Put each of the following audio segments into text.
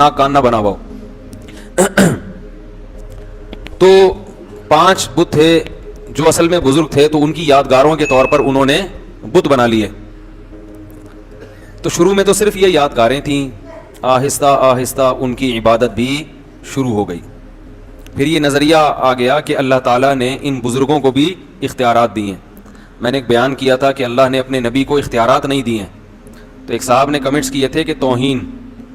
ناک کان نہ بناواؤ. تو 5 بت تھے جو اصل میں بزرگ تھے, تو ان کی یادگاروں کے طور پر انہوں نے بت بنا لیے. تو شروع میں تو صرف یہ یادگاریں تھیں, آہستہ آہستہ ان کی عبادت بھی شروع ہو گئی. پھر یہ نظریہ آ گیا کہ اللہ تعالیٰ نے ان بزرگوں کو بھی اختیارات دیے ہیں. میں نے ایک بیان کیا تھا کہ اللہ نے اپنے نبی کو اختیارات نہیں دیے ہیں. تو ایک صاحب نے کمنٹس کیے تھے کہ توہین,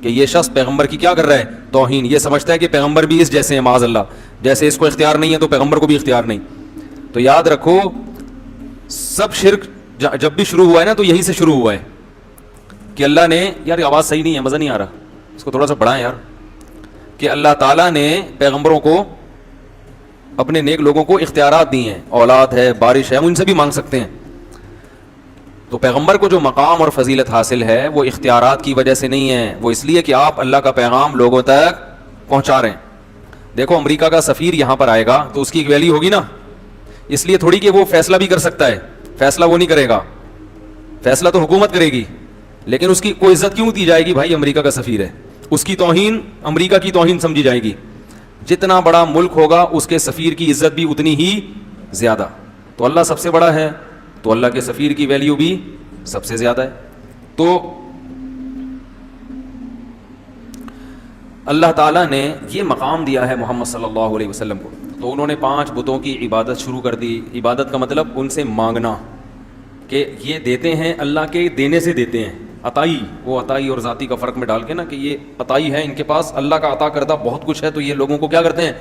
کہ یہ شخص پیغمبر کی کیا کر رہا ہے, توہین. یہ سمجھتا ہے کہ پیغمبر بھی اس جیسے ہیں, معاذ اللہ, جیسے اس کو اختیار نہیں ہے تو پیغمبر کو بھی اختیار نہیں. تو یاد رکھو, سب شرک جب بھی شروع ہوا ہے نا تو یہی سے شروع ہوا ہے کہ اللہ نے, یار یہ آواز صحیح نہیں ہے, مزہ نہیں آ رہا, اس کو تھوڑا سا بڑھائیں یار, کہ اللہ تعالیٰ نے پیغمبروں کو, اپنے نیک لوگوں کو اختیارات دی ہیں. اولاد ہے, بارش ہے, ان سے بھی مانگ سکتے ہیں. تو پیغمبر کو جو مقام اور فضیلت حاصل ہے وہ اختیارات کی وجہ سے نہیں ہے, وہ اس لیے کہ آپ اللہ کا پیغام لوگوں تک پہنچا رہے ہیں. دیکھو امریکہ کا سفیر یہاں پر آئے گا تو اس کی ایک ویلیو ہوگی نا, اس لیے تھوڑی کہ وہ فیصلہ بھی کر سکتا ہے, فیصلہ وہ نہیں کرے گا, فیصلہ تو حکومت کرے گی, لیکن اس کی کوئی عزت کیوں دی جائے گی؟ بھائی امریکہ کا سفیر ہے, اس کی توہین امریکہ کی توہین سمجھی جائے گی. جتنا بڑا ملک ہوگا اس کے سفیر کی عزت بھی اتنی ہی زیادہ. تو اللہ سب سے بڑا ہے تو اللہ کے سفیر کی ویلیو بھی سب سے زیادہ ہے. تو اللہ تعالیٰ نے یہ مقام دیا ہے محمد صلی اللہ علیہ وسلم کو. تو انہوں نے 5 بتوں کی عبادت شروع کر دی. عبادت کا مطلب ان سے مانگنا, کہ یہ دیتے ہیں, اللہ کے دینے سے دیتے ہیں. عطائی, وہ عطائی اور ذاتی کا فرق میں ڈال کے نا, کہ یہ عطائی ہے, ان کے پاس اللہ کا عطا کردہ بہت کچھ ہے, تو یہ لوگوں کو کیا کرتے ہیں,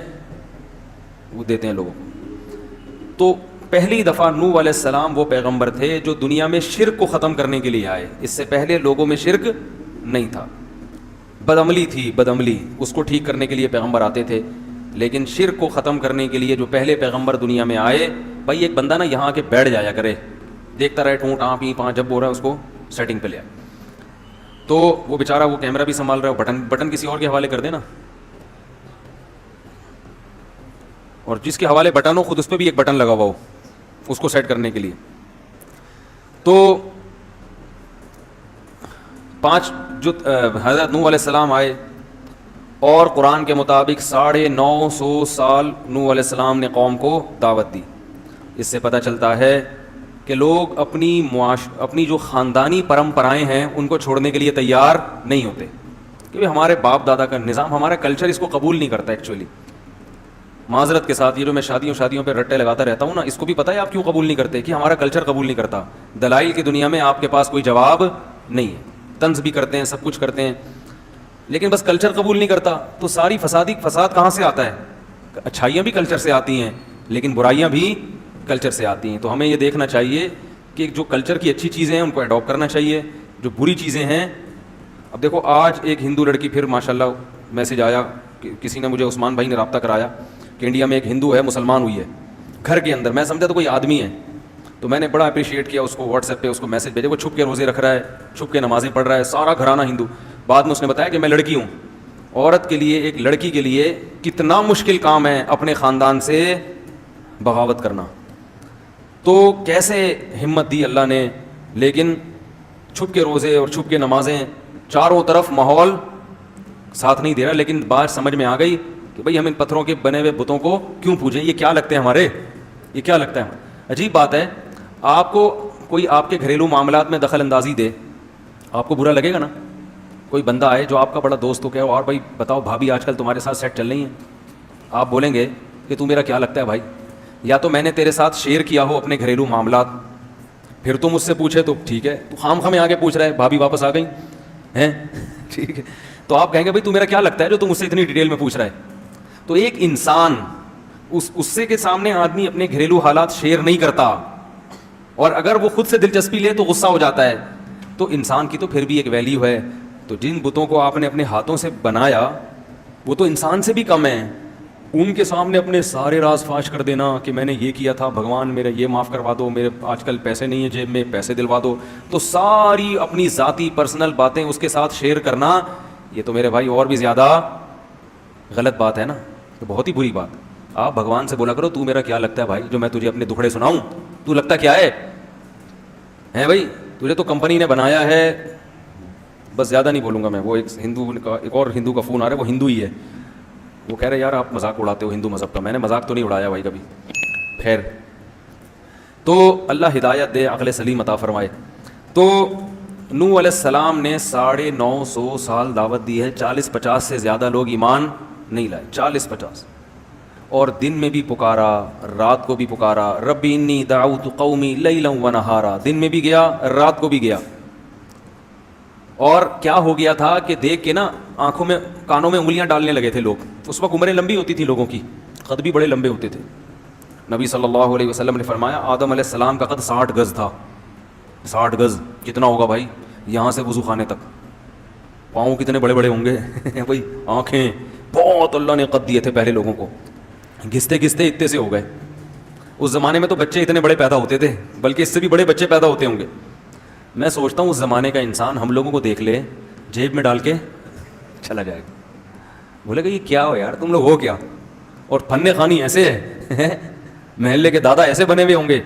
وہ دیتے ہیں لوگوں کو. تو پہلی دفعہ نوح علیہ السلام وہ پیغمبر تھے جو دنیا میں شرک کو ختم کرنے کے لیے آئے. اس سے پہلے لوگوں میں شرک نہیں تھا, بدعملی تھی, بدعملی, اس کو ٹھیک کرنے کے لیے پیغمبر آتے تھے. لیکن شرک کو ختم کرنے کے لیے جو پہلے پیغمبر دنیا میں آئے, بھائی ایک بندہ نا یہاں آ کے بیٹھ جایا کرے, دیکھتا رہے ٹھونٹ آں پی پاں, جب ہو رہا ہے اس کو سیٹنگ پہ لے آئے. تو وہ بیچارہ وہ کیمرہ بھی سنبھال رہا ہے, بٹن کسی اور کے حوالے کر دینا, اور جس کے حوالے بٹن ہو خود اس پہ بھی ایک بٹن لگا ہوا ہو اس کو سیٹ کرنے کے لیے. تو 5 جو حضرت نوح علیہ السلام آئے, اور قرآن کے مطابق 950 سال نوح علیہ السلام نے قوم کو دعوت دی. اس سے پتہ چلتا ہے کہ لوگ اپنی جو خاندانی پرمپرائیں ہیں ان کو چھوڑنے کے لیے تیار نہیں ہوتے, کیونکہ ہمارے باپ دادا کا نظام, ہمارا کلچر اس کو قبول نہیں کرتا. ایکچولی معذرت کے ساتھ, یہ جو میں شادیوں پہ رٹے لگاتا رہتا ہوں نا, اس کو بھی پتہ ہے آپ کیوں قبول نہیں کرتے, کہ ہمارا کلچر قبول نہیں کرتا. دلائل کی دنیا میں آپ کے پاس کوئی جواب نہیں ہے, طنز بھی کرتے ہیں, سب کچھ کرتے ہیں, لیکن بس کلچر قبول نہیں کرتا. تو ساری فساد کہاں سے آتا ہے؟ اچھائیاں بھی کلچر سے آتی ہیں, لیکن برائیاں بھی کلچر سے آتی ہیں. تو ہمیں یہ دیکھنا چاہیے کہ جو کلچر کی اچھی چیزیں ہیں ان کو اڈاپٹ کرنا چاہیے, جو بری چیزیں ہیں. اب دیکھو آج ایک ہندو لڑکی, پھر ماشاءاللہ میسج آیا, کسی نے مجھے, عثمان بھائی نے رابطہ کرایا کہ انڈیا میں ایک ہندو ہے, مسلمان ہوئی ہے گھر کے اندر. میں سمجھا تو کوئی آدمی ہے, تو میں نے بڑا اپریشیٹ کیا اس کو, واٹس ایپ پہ اس کو میسج بھیجے. وہ چھپ کے روزے رکھ رہا ہے, چھپ کے نمازیں پڑھ رہا ہے, سارا گھرانہ ہندو. بعد میں اس نے بتایا کہ میں لڑکی ہوں. عورت کے لیے, ایک لڑکی کے لیے کتنا مشکل کام ہے اپنے خاندان سے بغاوت کرنا. تو کیسے ہمت دی اللہ نے, لیکن چھپ کے روزے اور چھپ کے نمازیں, چاروں طرف ماحول ساتھ نہیں دے رہا. لیکن بات سمجھ میں آ گئی کہ بھئی ہم ان پتھروں کے بنے ہوئے بتوں کو کیوں پوجیں, یہ کیا لگتے ہیں ہمارے, یہ کیا لگتا ہے. عجیب بات ہے, آپ کو کوئی آپ کے گھریلو معاملات میں دخل اندازی دے, آپ کو برا لگے گا نا. کوئی بندہ آئے جو آپ کا بڑا دوست ہو, کہ اور بھائی بتاؤ بھابھی آج کل تمہارے ساتھ سیٹ چل رہی ہیں, آپ بولیں گے کہ تو میرا کیا لگتا ہے بھائی, یا تو میں نے تیرے ساتھ شیئر کیا ہو اپنے گھریلو معاملات, پھر تو مجھ سے پوچھے تو ٹھیک ہے, تو خام خامے آگے پوچھ رہا ہے بھابھی واپس آ گئی ہیں, ٹھیک ہے. تو آپ کہیں گے بھائی تو میرا کیا لگتا ہے جو تم مجھ سے اتنی ڈیٹیل میں پوچھ رہا ہے. تو ایک انسان, اس سے کے سامنے آدمی اپنے گھریلو حالات شیئر نہیں کرتا, اور اگر وہ خود سے دلچسپی لے تو غصہ ہو جاتا ہے. تو انسان کی تو پھر بھی ایک ویلیو ہے. تو جن بتوں کو آپ نے اپنے ہاتھوں سے بنایا وہ تو انسان سے بھی کم ہیں. ان کے سامنے اپنے سارے راز فاش کر دینا کہ میں نے یہ کیا تھا, بھگوان میرا یہ معاف کروا دو, میرے آج کل پیسے نہیں ہیں جیب میں, پیسے دلوا دو. تو ساری اپنی ذاتی پرسنل باتیں اس کے ساتھ شیئر کرنا, یہ تو میرے بھائی اور بھی زیادہ غلط بات ہے نا, تو بہت ہی بری بات. آپ بھگوان سے بولا کرو تو میرا کیا لگتا ہے بھائی, جو میں تجھے اپنے دکھڑے سناؤں, تو لگتا کیا ہے بھائی, تجھے تو کمپنی نے بنایا ہے بس زیادہ نہیں بولوں گا میں. وہ ایک اور ہندو کا فون آ رہا ہے, وہ ہندو ہی ہے, وہ کہہ رہے یار آپ مذاق اڑاتے ہو ہندو مذہب کا. میں نے مذاق تو نہیں اڑایا بھائی کبھی. خیر, تو اللہ ہدایت دے, عقل سلیم عطا فرمائے. تو نوح علیہ السلام نے 950 سال دعوت دی ہے, 40-50 سے زیادہ لوگ ایمان نہیں لائے, 40-50. اور دن میں بھی پکارا, رات کو بھی پکارا, ربی انی دعوت قومی لیلا و نہارا, دن میں بھی گیا رات کو بھی گیا. اور کیا ہو گیا تھا کہ دیکھ کے نا آنکھوں میں کانوں میں انگلیاں ڈالنے لگے تھے لوگ. اس وقت عمریں لمبی ہوتی تھی لوگوں کی, قد بھی بڑے لمبے ہوتے تھے. نبی صلی اللہ علیہ وسلم نے فرمایا آدم علیہ السلام کا قد 60 گز تھا. 60 گز کتنا ہوگا بھائی, یہاں سے وضو خانے تک. پاؤں کتنے بڑے بڑے ہوں گے بھائی, آنکھیں بہت اللہ نے قد دیے تھے پہلے لوگوں کو. گھستے گھستے اتنے سے ہو گئے. اس زمانے میں تو بچے اتنے بڑے پیدا ہوتے تھے, بلکہ اس سے بھی بڑے بچے پیدا ہوتے ہوں گے. میں سوچتا ہوں اس زمانے کا انسان ہم لوگوں کو دیکھ لے, جیب میں ڈال کے چلا جائے گا, بولے گا یہ کیا ہو یار تم لوگ ہو کیا, اور فن خوانی ایسے ہے محلے کے دادا ایسے بنے ہوئے ہوں گے.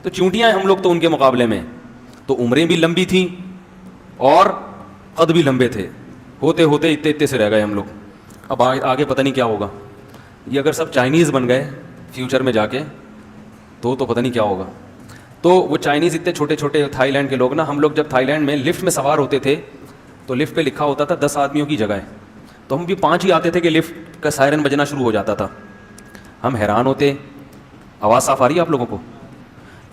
تو چونٹیاں ہیں ہم لوگ تو ان کے مقابلے میں. تو عمریں بھی لمبی تھیں اور قد بھی لمبے تھے, ہوتے ہوتے اتنے سے رہ گئے ہم لوگ. اب آگے پتہ نہیں کیا ہوگا. یہ اگر سب چائنیز بن گئے فیوچر میں جا کے تو پتہ نہیں کیا ہوگا. تو وہ چائنیز اتنے چھوٹے چھوٹے تھائی لینڈ کے لوگ نا, ہم لوگ جب تھائی لینڈ میں لفٹ میں سوار ہوتے تھے تو لفٹ پہ لکھا ہوتا تھا 10 آدمیوں کی جگہ ہے, تو ہم بھی 5 ہی آتے تھے کہ لفٹ کا سائرن بجنا شروع ہو جاتا تھا. ہم حیران ہوتے, آواز صاف آ رہی ہے آپ لوگوں کو,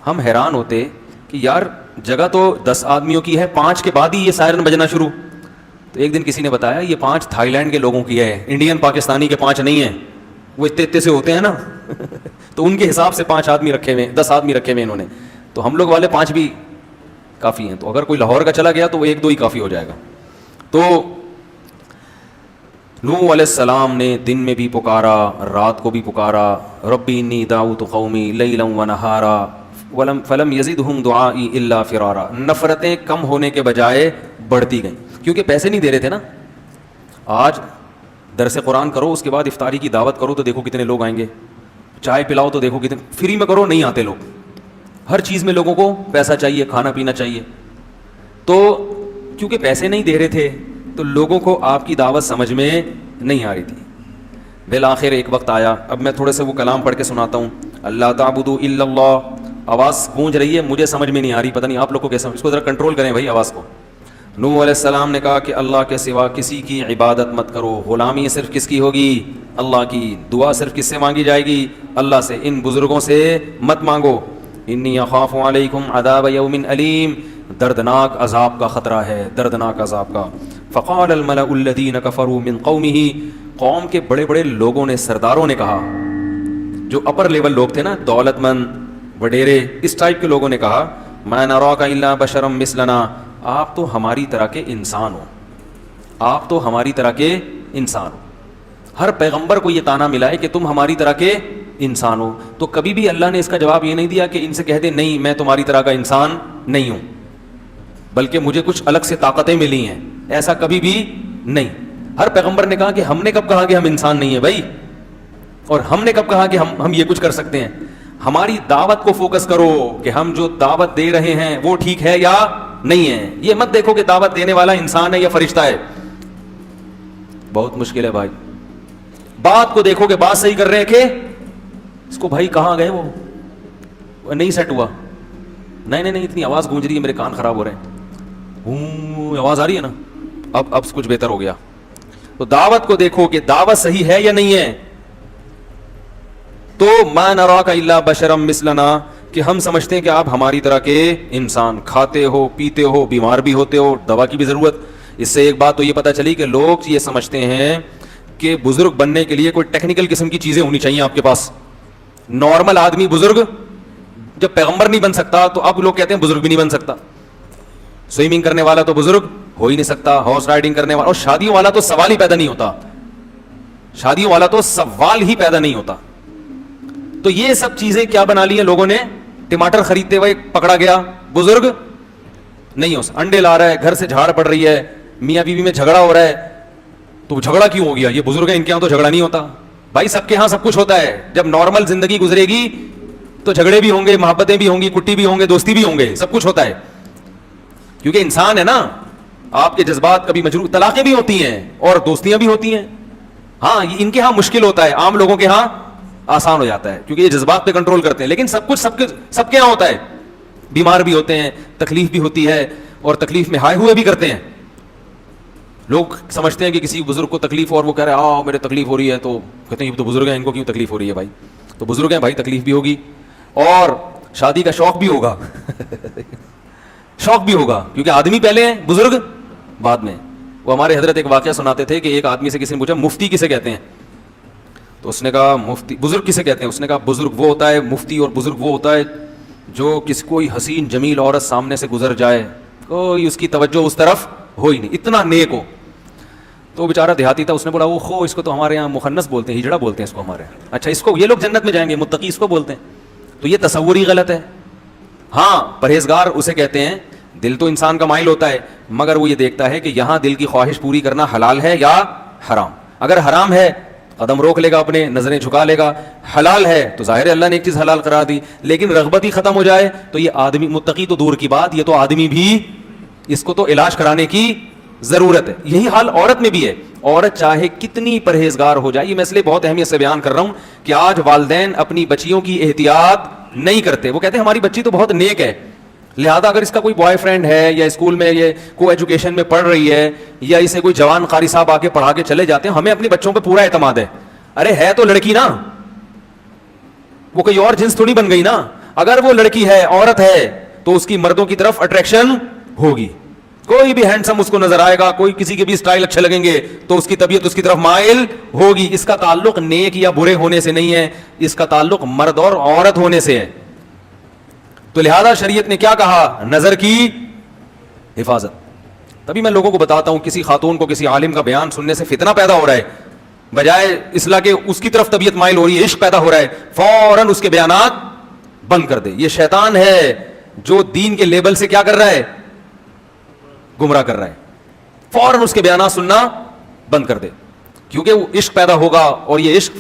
ہم حیران ہوتے کہ یار جگہ تو 10 آدمیوں کی ہے, 5 کے بعد ہی یہ سائرن بجنا شروع. تو ایک دن کسی نے بتایا یہ 5 تھائی لینڈ کے لوگوں کی ہے, انڈین پاکستانی کے 5 نہیں ہیں, وہ اتنے سے ہوتے ہیں نا تو ان کے حساب سے 5 آدمی رکھے ہوئے, 10 آدمی رکھے ہوئے انہوں نے. تو ہم لوگ والے 5 بھی کافی ہیں. تو اگر کوئی لاہور کا چلا گیا تو وہ 1-2 ہی کافی ہو جائے گا. تو نوح علیہ السلام نے دن میں بھی پکارا, رات کو بھی پکارا, ربی انی دعوت قومی لیلا و نہارا فلم یزدہم دعائی الا فرارا. نفرتیں کم ہونے کے بجائے بڑھتی گئیں, کیونکہ پیسے نہیں دے رہے تھے نا. آج درس قرآن کرو, اس کے بعد افطاری کی دعوت کرو تو دیکھو کتنے لوگ آئیں گے. چائے پلاؤ تو دیکھو کتنے, فری میں کرو نہیں آتے لوگ. ہر چیز میں لوگوں کو پیسہ چاہیے, کھانا پینا چاہیے. تو کیونکہ پیسے نہیں دے رہے تھے تو لوگوں کو آپ کی دعوت سمجھ میں نہیں آ رہی تھی. بالآخر ایک وقت آیا, اب میں تھوڑے سے وہ کلام پڑھ کے سناتا ہوں. اللہ تعبدوا الا اللہ, آواز گونج رہی ہے, مجھے سمجھ میں نہیں آ رہی, پتہ نہیں آپ لوگ کو کیسا, اس کو ذرا کنٹرول کریں بھائی آواز کو. نوح علیہ السلام نے کہا کہ اللہ کے سوا کسی کی عبادت مت کرو, غلامی صرف کس کی ہوگی, اللہ کی. دعا صرف کس سے مانگی جائے گی, اللہ سے. ان بزرگوں سے مت مانگو. انی اخاف علیکم عذاب یوم علیم, دردناک عذاب کا خطرہ ہے, دردناک عذاب کا. فقال الملأ الذین کفروا من قومہ, قوم کے بڑے بڑے لوگوں نے, سرداروں نے کہا, جو اپر لیول لوگ تھے نا, دولت مند وڈیرے اس ٹائپ کے لوگوں نے کہا, ما نراک الا بشرا مثلنا, آپ تو ہماری طرح کے انسان ہو, آپ تو ہماری طرح کے انسان ہو. ہر پیغمبر کو یہ طعنہ ملا ہے کہ تم ہماری طرح کے انسان ہو. تو کبھی بھی اللہ نے اس کا جواب یہ نہیں دیا کہ ان سے کہہ دے نہیں میں تمہاری طرح کا انسان نہیں ہوں, بلکہ مجھے کچھ الگ سے طاقتیں ملی ہیں, ایسا کبھی بھی نہیں. ہر پیغمبر نے کہا کہ ہم نے کب کہا کہ ہم انسان نہیں ہیں بھائی, اور ہم نے کب کہا کہ ہم یہ کچھ کر سکتے ہیں. ہماری دعوت کو فوکس کرو کہ ہم جو دعوت دے رہے ہیں وہ ٹھیک ہے یا نہیں ہے. یہ مت دیکھو کہ دعوت دینے والا انسان ہے یا فرشتہ ہے, بہت مشکل ہے بھائی. بات کو دیکھو کہ بات صحیح کر رہے ہیں کہ اس کو بھائی کہاں گئے, وہ نہیں سیٹ ہوا. نہیں اتنی آواز گونج رہی ہے, میرے کان خراب ہو رہے ہیں. آواز آ رہی ہے نا, اب کچھ بہتر ہو گیا. تو دعوت کو دیکھو کہ دعوت صحیح ہے یا نہیں ہے. تو ما نراک الا بشرا مثلنا, کہ ہم سمجھتے ہیں کہ آپ ہماری طرح کے انسان, کھاتے ہو پیتے ہو, بیمار بھی ہوتے ہو, دوا کی بھی ضرورت. اس سے ایک بات تو یہ پتہ چلی کہ لوگ یہ سمجھتے ہیں کہ بزرگ بننے کے لیے کوئی ٹیکنیکل قسم کی چیزیں ہونی چاہیے آپ کے پاس. نارمل آدمی بزرگ جب پیغمبر نہیں بن سکتا تو اب لوگ کہتے ہیں بزرگ بھی نہیں بن سکتا. سوئمنگ کرنے والا تو بزرگ ہو ہی نہیں سکتا, ہارس رائڈنگ کرنے والا, اور شادیوں والا تو سوال ہی پیدا نہیں ہوتا, شادیوں والا تو سوال ہی پیدا نہیں ہوتا. تو یہ سب چیزیں کیا بنا لی ہیں لوگوں نے, ٹماٹر خریدتے ہوئے پکڑا گیا بزرگ نہیں ہو سکتا, انڈے لا رہا ہے, گھر سے جھاڑ پڑ رہی ہے, میاں بیوی میں جھگڑا ہو رہا ہے, تو جھگڑا کیوں ہو گیا, یہ بزرگ ہیں ان کے یہاں تو جھگڑا نہیں ہوتا. بھائی سب کے ہاں سب کچھ ہوتا ہے, جب نارمل زندگی گزرے گی تو جھگڑے بھی ہوں گے, محبتیں بھی ہوں گی, کٹی بھی ہوں گے, دوستی بھی ہوں گے, سب کچھ ہوتا ہے, کیونکہ انسان ہے نا. آپ کے جذبات کبھی مجروح, طلاقیں بھی ہوتی ہیں اور دوستیاں بھی ہوتی ہیں. ہاں ان کے ہاں مشکل ہوتا ہے, عام لوگوں کے ہاں آسان ہو جاتا ہے کیونکہ یہ جذبات پہ کنٹرول کرتے ہیں. لیکن سب کچھ سب کے یہاں ہوتا ہے. بیمار بھی ہوتے ہیں, تکلیف بھی ہوتی ہے, اور تکلیف میں ہائے ہوئے بھی کرتے ہیں. لوگ سمجھتے ہیں کہ کسی بزرگ کو تکلیف اور وہ کہہ رہے ہیں آؤ میرے تکلیف ہو رہی ہے, تو کہتے ہیں یہ تو بزرگ ہیں, ان کو کیوں تکلیف ہو رہی ہے بھائی. تو بزرگ ہیں بھائی, تکلیف بھی ہوگی اور شادی کا شوق بھی ہوگا شوق بھی ہوگا, کیونکہ آدمی پہلے ہیں, بزرگ بعد میں. وہ ہمارے حضرت ایک واقعہ سناتے تھے کہ ایک آدمی سے کسی نے پوچھا مفتی کسے کہتے ہیں, تو اس نے کہا مفتی, بزرگ کسے کہتے ہیں, اس نے کہا بزرگ وہ ہوتا ہے, مفتی اور بزرگ وہ ہوتا ہے جو کوئی حسین جمیل عورت سامنے سے گزر جائے, کوئی اس کی توجہ اس طرف ہو ہی نہیں, اتنا نیک ہو. تو بیچارہ دیہاتی تھا, اس نے بولا وہ خو اس کو تو ہمارے یہاں مخنث بولتے ہیں, ہجڑا بولتے ہیں اس کو ہمارے یہاں. اچھا اس کو یہ لوگ جنت میں جائیں گے, متقی اس کو بولتے ہیں. تو یہ تصور ہی غلط ہے. ہاں پرہیزگار اسے کہتے ہیں, دل تو انسان کا مائل ہوتا ہے, مگر وہ یہ دیکھتا ہے کہ یہاں دل کی خواہش پوری کرنا حلال ہے یا حرام. اگر حرام ہے قدم روک لے گا, اپنے نظریں جھکا لے گا. حلال ہے تو ظاہر ہے اللہ نے ایک چیز حلال کرا دی, لیکن رغبت ہی ختم ہو جائے تو یہ آدمی, متقی تو دور کی بات, یہ تو آدمی بھی, اس کو تو علاج کرانے کی ضرورت ہے. یہی حال عورت میں بھی ہے. عورت چاہے کتنی پرہیزگار ہو جائے, یہ میں اس لیے بہت اہمیت سے بیان کر رہا ہوں کہ آج والدین اپنی بچیوں کی احتیاط نہیں کرتے. وہ کہتے ہیں ہماری بچی تو بہت نیک ہے, لہذا اگر اس کا کوئی بوائے فرینڈ ہے یا اسکول میں یہ کو ایجوکیشن میں پڑھ رہی ہے یا اسے کوئی جوان قاری صاحب آ کے پڑھا کے چلے جاتے ہیں, ہمیں اپنے بچوں پہ پورا اعتماد ہے. ارے ہے تو لڑکی نا, وہ کوئی اور جنس تھوڑی بن گئی نا. اگر وہ لڑکی ہے, عورت ہے, تو اس کی مردوں کی طرف اٹریکشن ہوگی. کوئی بھی ہینڈسم اس کو نظر آئے گا, کوئی کسی کے بھی اسٹائل اچھے لگیں گے تو اس کی طبیعت اس کی طرف مائل ہوگی. اس کا تعلق نیک یا برے ہونے سے نہیں ہے, اس کا تعلق مرد اور عورت ہونے سے ہے. تو لہذا شریعت نے کیا کہا, نظر کی حفاظت. تبھی میں لوگوں کو بتاتا ہوں, کسی خاتون کو کسی عالم کا بیان سننے سے فتنہ پیدا ہو رہا ہے, بجائے اصلاح کے اس کی طرف طبیعت مائل ہو رہی ہے, عشق پیدا ہو رہا ہے, فوراً اس کے بیانات بند کر دے. یہ شیطان ہے جو دین کے لیبل سے کیا کر رہا ہے, گمراہ کر رہا ہے. فوراً اس کے بیانات سننا بند کر دے, کیونکہ وہ عشق پیدا ہوگا اور یہ عشق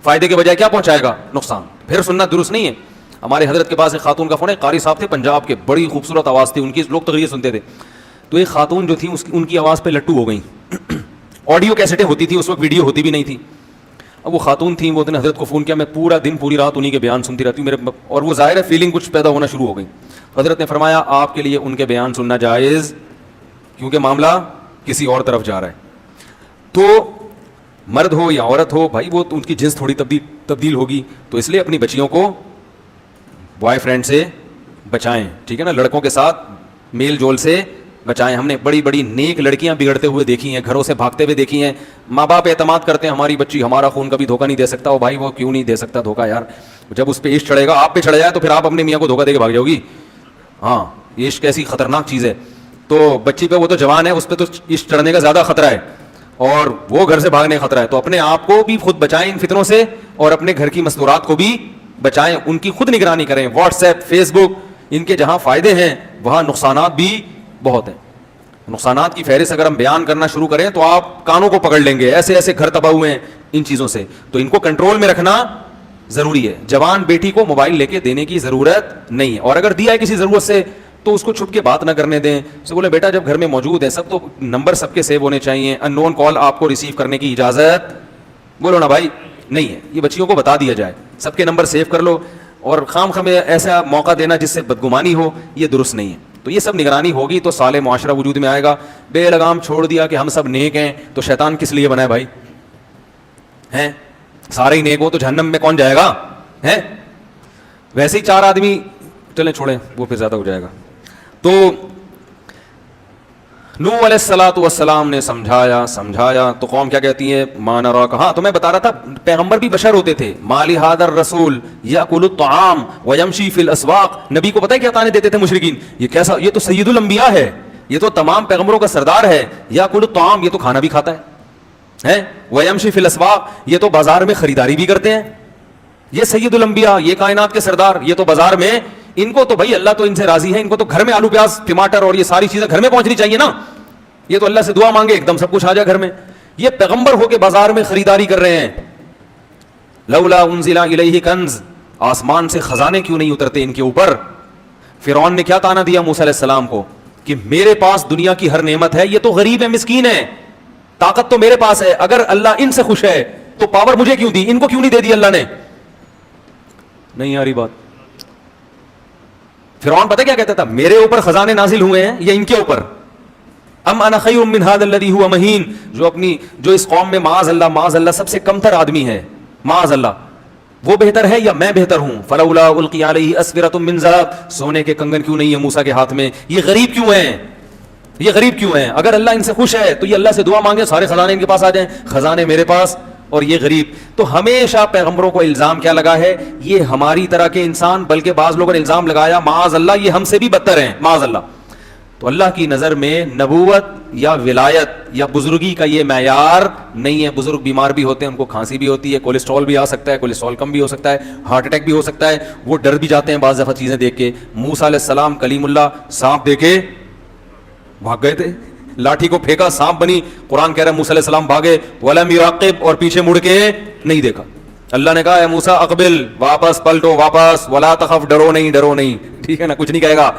فائدے کے بجائے کیا پہنچائے گا, نقصان. پھر سننا درست نہیں ہے. ہمارے حضرت کے پاس ایک خاتون کا فون ہے, قاری صاحب تھے پنجاب کے, بڑی خوبصورت آواز تھی ان کی, لوگ تقریر سنتے تھے. تو ایک خاتون جو تھی ان کی آواز پہ لٹو ہو گئی. آڈیو کیسٹیں ہوتی تھی اس وقت, ویڈیو ہوتی بھی نہیں تھی. اب وہ خاتون تھیں, وہ نے حضرت کو فون کیا, میں پورا دن پوری رات انہی کے بیان سنتی رہتی ہوں میرے, اور وہ ظاہر ہے فیلنگ کچھ پیدا ہونا شروع ہو گئی. حضرت نے فرمایا آپ کے لیے ان کے بیان سننا جائز, کیونکہ معاملہ کسی اور طرف جا رہا ہے. تو مرد ہو یا عورت ہو بھائی, وہ ان کی جنس تھوڑی تبدیل ہوگی, تو اس لیے اپنی بچیوں کو بوائے فرینڈ سے بچائیں, ٹھیک ہے نا, لڑکوں کے ساتھ میل جول سے بچائیں. ہم نے بڑی بڑی نیک لڑکیاں بگڑتے ہوئے دیکھی ہیں, گھروں سے بھاگتے ہوئے دیکھی ہیں. ماں باپ اعتماد کرتے ہیں ہماری بچی ہمارا خون کبھی دھوکہ نہیں دے سکتا. وہ بھائی وہ کیوں نہیں دے سکتا دھوکہ یار, جب اس پہ عشق چڑھے گا, آپ پہ چڑھ جائے تو پھر آپ اپنے میاں کو دھوکہ دے کے بھاگ جاؤ گی. ہاں یہ عشق ایسی خطرناک چیز ہے. تو بچی پہ, وہ تو جوان ہے, اس پہ تو عشق چڑھنے کا زیادہ خطرہ ہے اور وہ گھر سے بھاگنے کا خطرہ ہے. تو اپنے آپ کو بھی خود بچائیں ان فتنوں سے, اور اپنے گھر کی مستورات کو بھی بچائیں, ان کی خود نگرانی کریں. واٹس ایپ, فیس بک, ان کے جہاں فائدے ہیں وہاں نقصانات بھی بہت ہیں. نقصانات کی فہرست اگر ہم بیان کرنا شروع کریں تو آپ کانوں کو پکڑ لیں گے, ایسے ایسے گھر تباہ ہوئے ہیں ان چیزوں سے. تو ان کو کنٹرول میں رکھنا ضروری ہے. جوان بیٹی کو موبائل لے کے دینے کی ضرورت نہیں ہے, اور اگر دیا ہے کسی ضرورت سے تو اس کو چھپ کے بات نہ کرنے دیں. اسے بولے بیٹا جب گھر میں موجود ہے سب, تو نمبر سب کے سیو ہونے چاہیے, ان نون کال آپ کو ریسیو کرنے کی اجازت بولو نا بھائی نہیں ہے. یہ بچیوں کو بتا دیا جائے, سب کے نمبر سیو کر لو, اور خام خامے ایسا موقع دینا جس سے بدگمانی ہو, یہ درست نہیں ہے. تو یہ سب نگرانی ہوگی تو صالح معاشرہ وجود میں آئے گا. بے لگام چھوڑ دیا کہ ہم سب نیک ہیں, تو شیطان کس لیے بنا ہے بھائی, ہیں سارے ہی نیک ہو تو جہنم میں کون جائے گا, ہیں ویسے ہی 4 آدمی, چلیں چھوڑیں وہ پھر زیادہ ہو جائے گا. تو نوح علیہ الصلوۃ والسلام نے سمجھایا تو قوم کیا کہتی ہے, ما نراک. ہاں تو میں بتا رہا تھا پیغمبر بھی بشر ہوتے تھے. ما لہذا الرسول یاکل الطعام ویمشی فی الاسواق. نبی کو پتہ ہے کیا تانے دیتے تھے مشرکین, یہ کیسا, یہ تو سید الانبیاء ہے, یہ تو تمام پیغمبروں کا سردار ہے. یاکل الطعام, یہ تو کھانا بھی کھاتا ہے, ویمشی فی الاسواق, یہ تو بازار میں خریداری بھی کرتے ہیں. یہ سید الانبیاء, یہ کائنات کے سردار, یہ تو بازار میں, ان کو تو بھائی اللہ تو ان سے راضی ہے, ان کو تو گھر میں آلو پیاز ٹماٹر اور یہ ساری چیزیں گھر میں پہنچنی چاہیے نا. یہ تو اللہ سے دعا مانگے ایک دم سب کچھ آ جائے گھر میں. یہ پیغمبر ہو کے بازار میں خریداری کر رہے ہیں. لولا انزل الیہ کنز, آسمان سے خزانے کیوں نہیں اترتے ان کے اوپر. فرعون نے کیا تانا دیا موسیٰ علیہ السلام کو, کہ میرے پاس دنیا کی ہر نعمت ہے, یہ تو غریب ہے, مسکین ہے, طاقت تو میرے پاس ہے, اگر اللہ ان سے خوش ہے تو پاور مجھے کیوں دی, ان کو کیوں نہیں دے دی اللہ نے؟ نہیں آ رہی بات. فرعون پتہ کیا کہتا تھا, میرے اوپر خزانے نازل ہوئے ہیں یا ان کے اوپر؟ ام انا خیر من ھذا الذی ھو مہین, جو اس قوم میں معاذ اللہ سب سے کمتر آدمی ہے, معاذ اللہ, وہ بہتر ہے یا میں بہتر ہوں؟ فلولا القی علیہ اسورۃ من ذهب, سونے کے کنگن کیوں نہیں ہے موسیٰ کے ہاتھ میں؟ یہ غریب کیوں ہیں, یہ غریب کیوں ہیں؟ اگر اللہ ان سے خوش ہے تو یہ اللہ سے دعا مانگے, سارے خزانے ان کے پاس آ جائیں, خزانے میرے پاس اور یہ غریب. تو ہمیشہ پیغمبروں کو الزام کیا لگا ہے, یہ ہماری طرح کے انسان, بلکہ بعض لوگوں نے الزام لگایا معاذ اللہ یہ ہم سے بھی بدتر ہیں, معاذ اللہ. تو اللہ کی نظر میں نبوت یا ولایت یا بزرگی کا یہ معیار نہیں ہے. بزرگ بیمار بھی ہوتے ہیں, ان کو کھانسی بھی ہوتی ہے, کولیسٹرول بھی آ سکتا ہے, کولیسٹرول کم بھی ہو سکتا ہے, ہارٹ اٹیک بھی ہو سکتا ہے, وہ ڈر بھی جاتے ہیں بعض دفعہ چیزیں دیکھ کے. موسیٰ علیہ السلام کلیم اللہ سانپ دیکھے بھاگ گئے تھے, لاٹھی کو پھینکا سانپ بنی, قرآن کہہ رہا ہے موسیٰ علیہ السلام بھاگے, ولم یعقب, اور پیچھے مڑ کے نہیں دیکھا. اللہ نے کہا اے موسیٰ اقبل, واپس پلٹو, واپس, ولا تخف, ڈرو نہیں, ڈرو نہیں, ٹھیک ہے نا, کچھ نہیں کہے گا,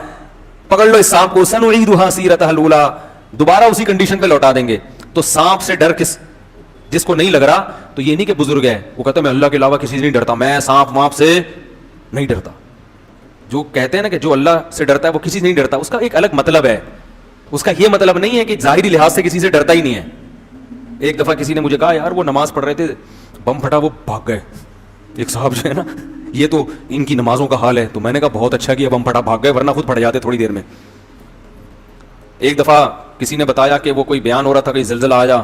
پکڑ لو اس سانپ کو, سنعیدھا سیرتھا الاولیٰ, دوبارہ اسی کنڈیشن پہ لوٹا دیں گے. تو سانپ سے ڈر جس کو نہیں لگ رہا, تو یہ نہیں کہ بزرگ ہے وہ کہتا ہے میں اللہ کے علاوہ کسی سے نہیں ڈرتا, میں سانپ وانپ سے نہیں ڈرتا. جو کہتے ہیں نا کہ جو اللہ سے ڈرتا ہے وہ کسی سے نہیں ڈرتا, اس کا ایک الگ مطلب ہے. اس کا یہ مطلب نہیں ہے کہ ظاہری لحاظ سے کسی سے ڈرتا ہی نہیں ہے. ایک دفعہ کسی نے مجھے کہا یار وہ نماز پڑھ رہے تھے, بم پھٹا, وہ بھاگ گئے. ایک صاحب جو ہے نا, یہ تو ان کی نمازوں کا حال ہے. تو میں نے کہا بہت اچھا کیا بم پھٹا, بھاگ گئے, ورنہ خود پھٹ جاتے تھوڑی دیر میں. ایک دفعہ کسی نے بتایا کہ وہ کوئی بیان ہو رہا تھا کہ زلزلہ آیا,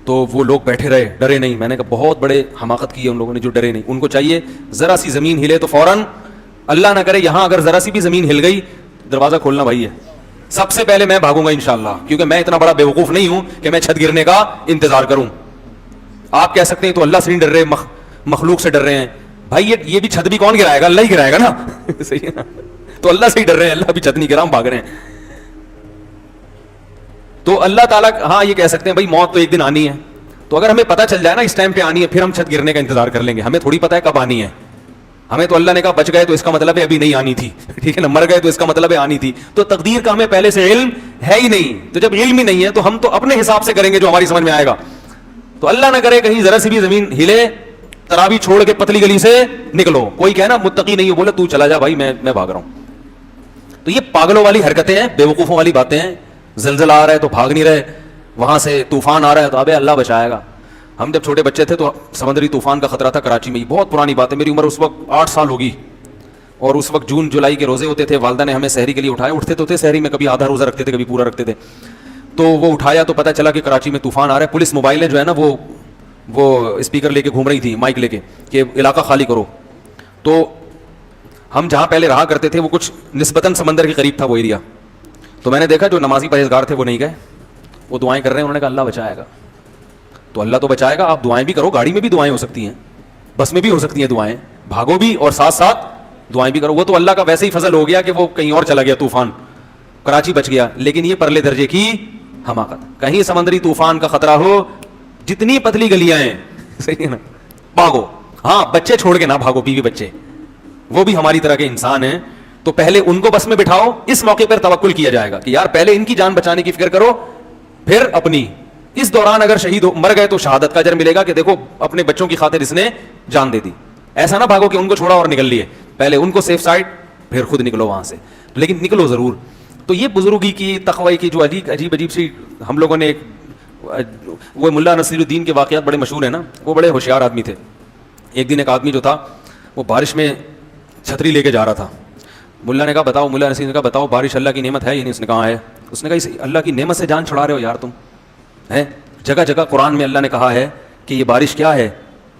تو وہ لوگ بیٹھے رہے, ڈرے نہیں. میں نے کہا بہت بڑے حماقت کی ہے ان لوگوں نے جو ڈرے نہیں. ان کو چاہیے ذرا سی زمین ہلے تو فوراً, اللہ نہ کرے یہاں اگر ذرا سی بھی زمین ہل گئی, دروازہ کھولنا بھائی ہے, سب سے پہلے میں بھاگوں گا انشاءاللہ, کیونکہ میں اتنا بڑا بیوقوف نہیں ہوں کہ میں چھت گرنے کا انتظار کروں. آپ کہہ سکتے ہیں تو اللہ سے نہیں ڈر رہے, مخلوق سے ڈر رہے ہیں. بھائی یہ بھی چھت بھی کون گرائے گا؟ اللہ ہی گرائے گا نا. صحیح ہے نا, تو اللہ سے ہی ڈر رہے ہیں, اللہ بھی چھت نہیں گرا, ہم بھاگ رہے ہیں. تو اللہ تعالیٰ ہاں یہ کہہ سکتے ہیں بھائی موت تو ایک دن آنی ہے, تو اگر ہمیں پتہ چل جائے نا اس ٹائم پہ آنی ہے, پھر ہم چھت گرنے کا انتظار کر لیں گے. ہمیں تھوڑی پتہ ہے کب آنی ہے. ہمیں تو اللہ نے کہا بچ گئے تو اس کا مطلب ہے ابھی نہیں آنی تھی, ٹھیک ہے نا, مر گئے تو اس کا مطلب ہے آنی تھی. تو تقدیر کا ہمیں پہلے سے علم ہے ہی نہیں. تو جب علم ہی نہیں ہے تو ہم تو اپنے حساب سے کریں گے جو ہماری سمجھ میں آئے گا. تو اللہ نہ کرے کہیں ذرا سی بھی زمین ہلے, تراویح چھوڑ کے پتلی گلی سے نکلو, کوئی کہنا متقی نہیں ہو, بولے تو چلا جا بھائی میں بھاگ رہا ہوں. تو یہ پاگلوں والی حرکتیں ہیں, بیوقوفوں والی باتیں ہیں. زلزلہ آ رہا ہے تو بھاگ نہیں رہے, وہاں سے طوفان آ رہا ہے تو ابے اللہ بچائے گا. ہم جب چھوٹے بچے تھے تو سمندری طوفان کا خطرہ تھا کراچی میں, بہت پرانی بات ہے, میری عمر اس وقت 8 سال ہوگی, اور اس وقت جون جولائی کے روزے ہوتے تھے. والدہ نے ہمیں سحری کے لیے اٹھایا, اٹھتے تو تھے سحری میں, کبھی آدھا روزہ رکھتے تھے کبھی پورا رکھتے تھے. تو وہ اٹھایا تو پتہ چلا کہ کراچی میں طوفان آ رہا ہے. پولیس موبائلیں جو ہے نا وہ اسپیکر لے کے گھوم رہی تھی, مائک لے کے, کہ علاقہ خالی کرو. تو ہم جہاں پہلے رہا کرتے تھے وہ کچھ نسبتاً سمندر کے قریب تھا وہ ایریا. تو میں نے دیکھا جو نمازی پرہیزگار تھے وہ نہیں گئے, وہ دعائیں کر رہے ہیں. انہوں نے کہا اللہ بچائے گا. تو اللہ تو بچائے گا, آپ دعائیں بھی کرو, گاڑی میں بھی دعائیں ہو سکتی ہیں, بس میں بھی ہو سکتی ہیں دعائیں, بھاگو بھی اور ساتھ ساتھ دعائیں بھی کرو. وہ تو اللہ کا ویسے ہی فضل ہو گیا کہ وہ کہیں اور چلا گیا طوفان, کراچی بچ گیا. لیکن یہ پرلے درجے کی حماقت, کہیں سمندری طوفان کا خطرہ ہو, جتنی پتلی گلیاں ہیں, صحیح ہے نا, بھاگو. ہاں بچے چھوڑ کے نہ بھاگو, بیوی بچے, وہ بھی ہماری طرح کے انسان ہیں. تو پہلے ان کو بس میں بٹھاؤ, اس موقع پر توکل کیا جائے گا کہ یار پہلے ان کی جان بچانے کی فکر کرو, پھر اپنی. اس دوران اگر شہید مر گئے تو شہادت کا اجر ملے گا کہ دیکھو اپنے بچوں کی خاطر اس نے جان دے دی. ایسا نہ بھاگو کہ ان کو چھوڑا اور نکل لیے, پہلے ان کو سیف سائڈ, پھر خود نکلو وہاں سے, لیکن نکلو ضرور. تو یہ بزرگی کی, تقوی کی جو عجیب سی ہم لوگوں نے, وہ ملا نصیر الدین کے واقعات بڑے مشہور ہیں نا, وہ بڑے ہوشیار آدمی تھے. ایک دن ایک آدمی جو تھا وہ بارش میں چھتری لے کے جا رہا تھا. ملا نے کہا بتاؤ, ملا نصیر نے کہا بتاؤ بارش اللہ کی نعمت ہے یا نہیں؟ اس نے کہا ہے. اس نے کہا اللہ کی نعمت سے جان چھڑا رہے ہو یار تم, ہے جگہ جگہ قرآن میں اللہ نے کہا ہے کہ یہ بارش کیا ہے,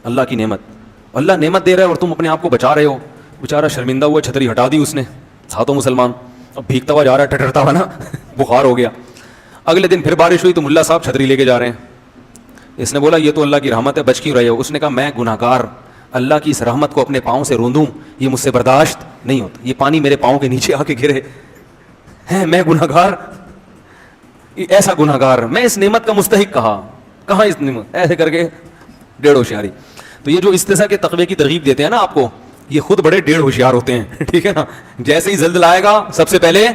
اللہ کی نعمت. اللہ نعمت دے رہا ہے اور تم اپنے آپ کو بچا رہے ہو. بیچارہ شرمندہ ہوا, چھتری ہٹا دی اس نے, ساتھوں مسلمان, اب بھیگتا ہوا جا رہا ہے, ٹٹرتا ہوا نا, بخار ہو گیا. اگلے دن پھر بارش ہوئی تو ملا صاحب چھتری لے کے جا رہے ہیں. اس نے بولا یہ تو اللہ کی رحمت ہے, بچ کیوں رہے ہو؟ اس نے کہا میں گناہ گار, اللہ کی اس رحمت کو اپنے پاؤں سے روندوں یہ مجھ سے برداشت نہیں ہوتا. یہ پانی میرے پاؤں کے نیچے آ کے گرے ہیں, میں گناہ گار, ایسا گناہ گار, میں اس نعمت کا مستحق کہاں اس نعمت, ایسے کر کے 1.5 ہوشیاری. تو یہ جو استثناء کے تقوی کی ترغیب دیتے ہیں نا آپ کو, یہ خود بڑے 1.5 ہوشیار ہوتے ہیں, ٹھیک ہے نا. جیسے ہی زلزلہ آئے گا سب سے پہلے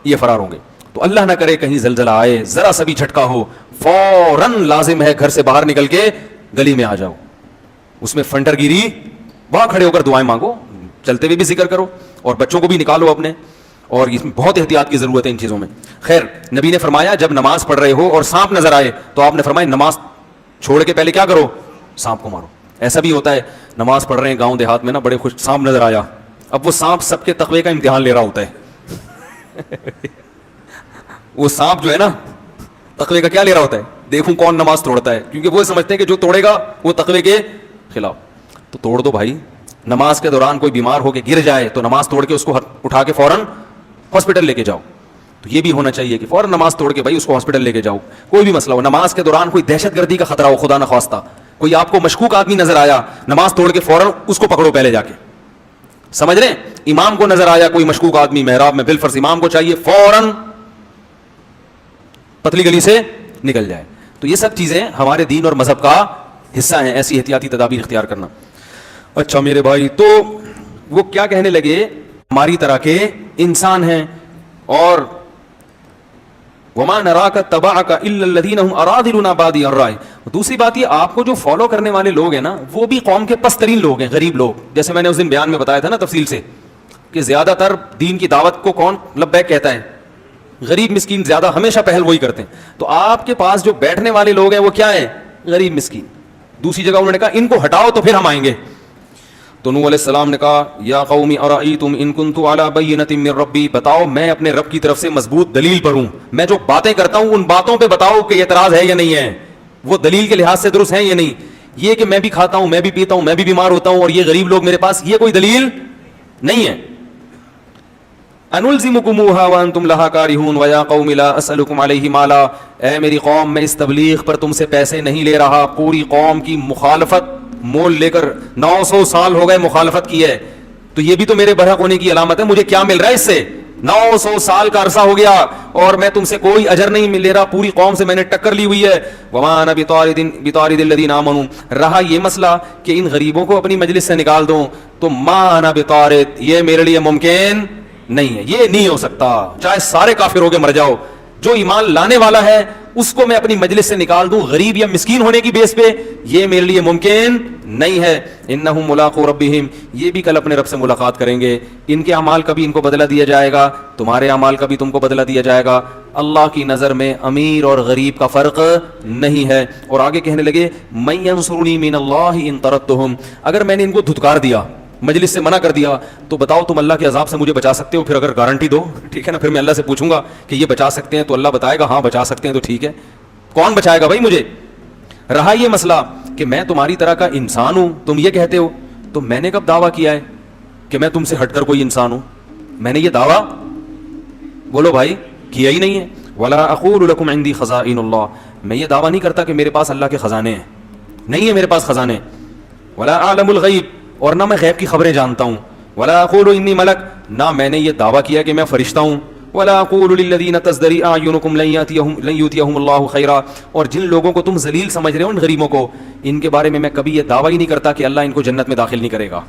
یہ فرار ہوں گے. تو اللہ نہ کرے کہیں زلزلہ آئے, ذرا سا بھی جھٹکا ہو, فوراً لازم ہے گھر سے باہر نکل کے گلی میں آ جاؤ. اس میں فنٹر گیری, وہاں کھڑے ہو کر دعائیں مانگو, چلتے ہوئے بھی ذکر کرو, اور بچوں کو بھی نکالو اپنے, اور اس میں بہت احتیاط کی ضرورت ہے ان چیزوں میں. خیر, نبی نے فرمایا جب نماز پڑھ رہے ہو اور سانپ نظر آئے تو آپ نے فرمایا نماز چھوڑ کے پہلے کیا کرو, سانپ کو مارو. ایسا بھی ہوتا ہے نماز پڑھ رہے ہیں گاؤں دیہات میں نا, بڑے خوش سانپ نظر آیا, اب وہ سانپ سب کے تقوی کا امتحان لے رہا ہوتا ہے. وہ سانپ جو ہے نا تقوی کا کیا لے رہا ہوتا ہے, دیکھوں کون نماز توڑتا ہے, کیونکہ وہ سمجھتے ہیں کہ جو توڑے گا وہ تقوی کے خلاف. تو توڑ دو بھائی. نماز کے دوران کوئی بیمار ہو کے گر جائے تو نماز توڑ کے اس کو اٹھا کے فوراً ہاسپٹل لے کے جاؤ. تو یہ بھی ہونا چاہیے کہ فوراً نماز توڑ کے بھائی اس کو ہاسپٹل لے کے جاؤ. کوئی بھی مسئلہ ہو, نماز کے دوران کوئی دہشت گردی کا خطرہ ہو, خدا نخواستہ کوئی آپ کو مشکوک آدمی نظر آیا, نماز توڑ کے فوراً اس کو پکڑو پہلے جا کے. سمجھ رہے ہیں, امام کو نظر آیا کوئی مشکوک آدمی محراب میں, بالفرض امام کو چاہیے فوراً پتلی گلی سے نکل جائے. تو یہ سب چیزیں ہمارے دین اور مذہب کا حصہ ہیں, ایسی احتیاطی تدابیر اختیار کرنا. اچھا میرے بھائی, تو وہ کیا کہنے لگے, ہماری طرح کے انسان ہیں, اور وما نراک تبعک الا الذین هم ارادلنا بادی الرائے. دوسری بات یہ, آپ کو جو فالو کرنے والے لوگ ہیں نا وہ بھی قوم کے پست ترین لوگ ہیں, غریب لوگ. جیسے میں نے اس دن بیان میں بتایا تھا نا تفصیل سے کہ زیادہ تر دین کی دعوت کو کون لبیک کہتا ہے, غریب مسکین زیادہ ہمیشہ پہل وہی کرتے ہیں. تو آپ کے پاس جو بیٹھنے والے لوگ ہیں وہ کیا ہیں, غریب مسکین. دوسری جگہ انہوں نے کہا ان کو ہٹاؤ تو پھر ہم آئیں گے. تو نوح علیہ السلام نے کہا یا قوم ارأیتم ان کنت علی بینۃ من ربی, بتاؤ میں اپنے رب کی طرف سے مضبوط دلیل پر ہوں, میں جو باتیں کرتا ہوں ان باتوں پہ بتاؤ کہ اعتراض ہے یا نہیں ہے, وہ دلیل کے لحاظ سے درست ہیں یا نہیں. یہ کہ میں بھی کھاتا ہوں, میں بھی پیتا ہوں, میں بھی بیمار ہوتا ہوں اور یہ غریب لوگ میرے پاس, یہ کوئی دلیل نہیں ہے. انلزمکموها وانتم لها کارہون ویا قوم لا اسألکم علیہ مالا, اے میری قوم میں اس تبلیغ پر تم سے پیسے نہیں لے رہا. پوری قوم کی مخالفت مول لے کر 900 سال ہو گئے مخالفت کی ہے, تو یہ بھی تو میرے برحق ہونے کی علامت ہے. مجھے کیا مل رہا ہے اس سے, 900 سال کا عرصہ ہو گیا اور میں تم سے کوئی اجر نہیں لے رہا, پوری قوم سے میں نے ٹکر لی ہوئی ہے. وما انا بطارد الذین آمنوا, رہا یہ مسئلہ کہ ان غریبوں کو اپنی مجلس سے نکال دوں, تو ما انا بطارد, یہ میرے لیے ممکن نہیں ہے, یہ نہیں ہو سکتا. چاہے سارے کافر ہو کے مر جاؤ, جو ایمان لانے والا ہے اس کو میں اپنی مجلس سے نکال دوں غریب یا مسکین ہونے کی بیس پہ, یہ میرے لیے ممکن نہیں ہے. انہم ملاقو ربہم, یہ بھی کل اپنے رب سے ملاقات کریں گے. ان کے اعمال کا بھی ان کو بدلہ دیا جائے گا, تمہارے اعمال کا بھی تم کو بدلہ دیا جائے گا. اللہ کی نظر میں امیر اور غریب کا فرق نہیں ہے. اور آگے کہنے لگے من ینصرنی من اللہ ان طردتہم, اگر میں نے ان کو دھتکار دیا, مجلس سے منع کر دیا, تو بتاؤ تم اللہ کے عذاب سے مجھے بچا سکتے ہو؟ پھر اگر گارنٹی دو, ٹھیک ہے نا, پھر میں اللہ سے پوچھوں گا کہ یہ بچا سکتے ہیں, تو اللہ بتائے گا ہاں بچا سکتے ہیں, تو ٹھیک ہے. کون بچائے گا بھائی مجھے؟ رہا یہ مسئلہ کہ میں تمہاری طرح کا انسان ہوں, تم یہ کہتے ہو, تو میں نے کب دعویٰ کیا ہے کہ میں تم سے ہٹ کر کوئی انسان ہوں؟ میں نے یہ دعویٰ, بولو بھائی, کیا ہی نہیں ہے. ولا اقول لکم عندی خزائن اللہ, میں یہ دعویٰ نہیں کرتا کہ میرے پاس اللہ کے خزانے ہیں, نہیں ہے میرے پاس خزانے. ولا اعلم الغیب, اور نہ میں غیب کی خبریں جانتا ہوں. ولا اقول انی ملک, نہ میں نے یہ دعویٰ کیا کہ میں فرشتہ ہوں. ولا اقول للذین تزدری اعینکم لن یؤتیہم اللہ خیرا, اور جن لوگوں کو تم ذلیل سمجھ رہے ہو ان غریبوں کو, ان کے بارے میں میں کبھی یہ دعویٰ ہی نہیں کرتا کہ اللہ ان کو جنت میں داخل نہیں کرے گا,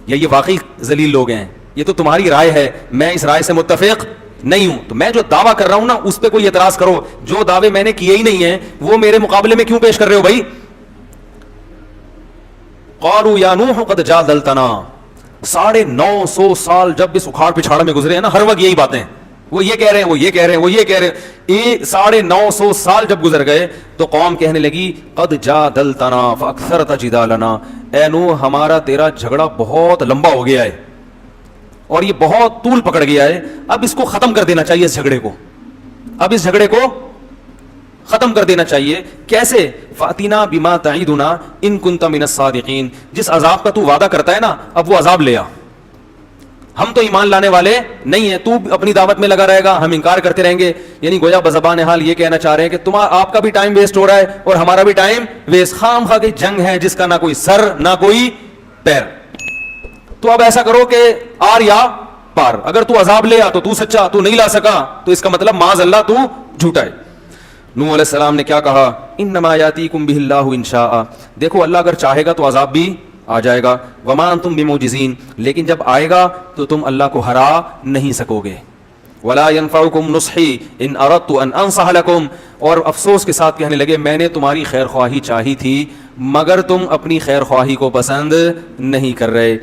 یا یہ واقعی ذلیل لوگ ہیں. یہ تو تمہاری رائے ہے, میں اس رائے سے متفق نہیں ہوں. تو میں جو دعویٰ کر رہا ہوں نا اس پہ کوئی اعتراض کرو, جو دعوے میں نے کیے ہی نہیں ہیں وہ میرے مقابلے میں کیوں پیش کر رہے ہو بھائی؟ قالوا یا نوح قد جادلتنا, 950 سال جب اس اکھاڑ پچھاڑ میں گزرے ہیں نا, ہر وقت یہی باتیں, وہ یہ کہہ رہے ہیں, وہ یہ کہہ رہے ہیں, وہ یہ کہہ رہے ہیں. یہ 950 سال جب گزر گئے تو قوم کہنے لگی قد جادلتنا فاکثرت جدالنا, اے نوح ہمارا تیرا جھگڑا بہت لمبا ہو گیا ہے اور یہ بہت طول پکڑ گیا ہے, اب اس کو ختم کر دینا چاہیے, اس جھگڑے کو, اب اس جھگڑے کو ختم کر دینا چاہیے. کیسے؟ فاتنا بما تعیدنا ان کنت من الصادقین, جس عذاب کا تو وعدہ کرتا ہے نا اب وہ عذاب لے آ. ہم تو ایمان لانے والے نہیں ہیں, تو اپنی دعوت میں لگا رہے گا, ہم انکار کرتے رہیں گے. یعنی گویا بزبان حال یہ کہنا چاہ رہے ہیں کہ آپ کا بھی ٹائم ویسٹ ہو رہا ہے اور ہمارا بھی ٹائم ویسٹ. خام خواہ کی جنگ ہے جس کا نہ کوئی سر نہ کوئی پیر. تو اب ایسا کرو کہ آر یا پار, اگر تو عذاب لے آ تو سچا, تو نہیں لا سکا تو اس کا مطلب معاذ اللہ تو جھوٹا ہے. نوح علیہ السلام نے کیا کہا؟ انما یاتیکم بہ اللہ ان شاء, دیکھو اللہ اگر چاہے گا تو عذاب بھی آ جائے گا. وما انتم بمعجزین, لیکن جب آئے گا تو تم اللہ کو ہرا نہیں سکو گے. ولا ينفعكم نصحي ان اردت ان انصح لكم, اور افسوس کے ساتھ کہنے لگے میں نے تمہاری خیر خواہی چاہی تھی مگر تم اپنی خیر خواہی کو پسند نہیں کر رہے.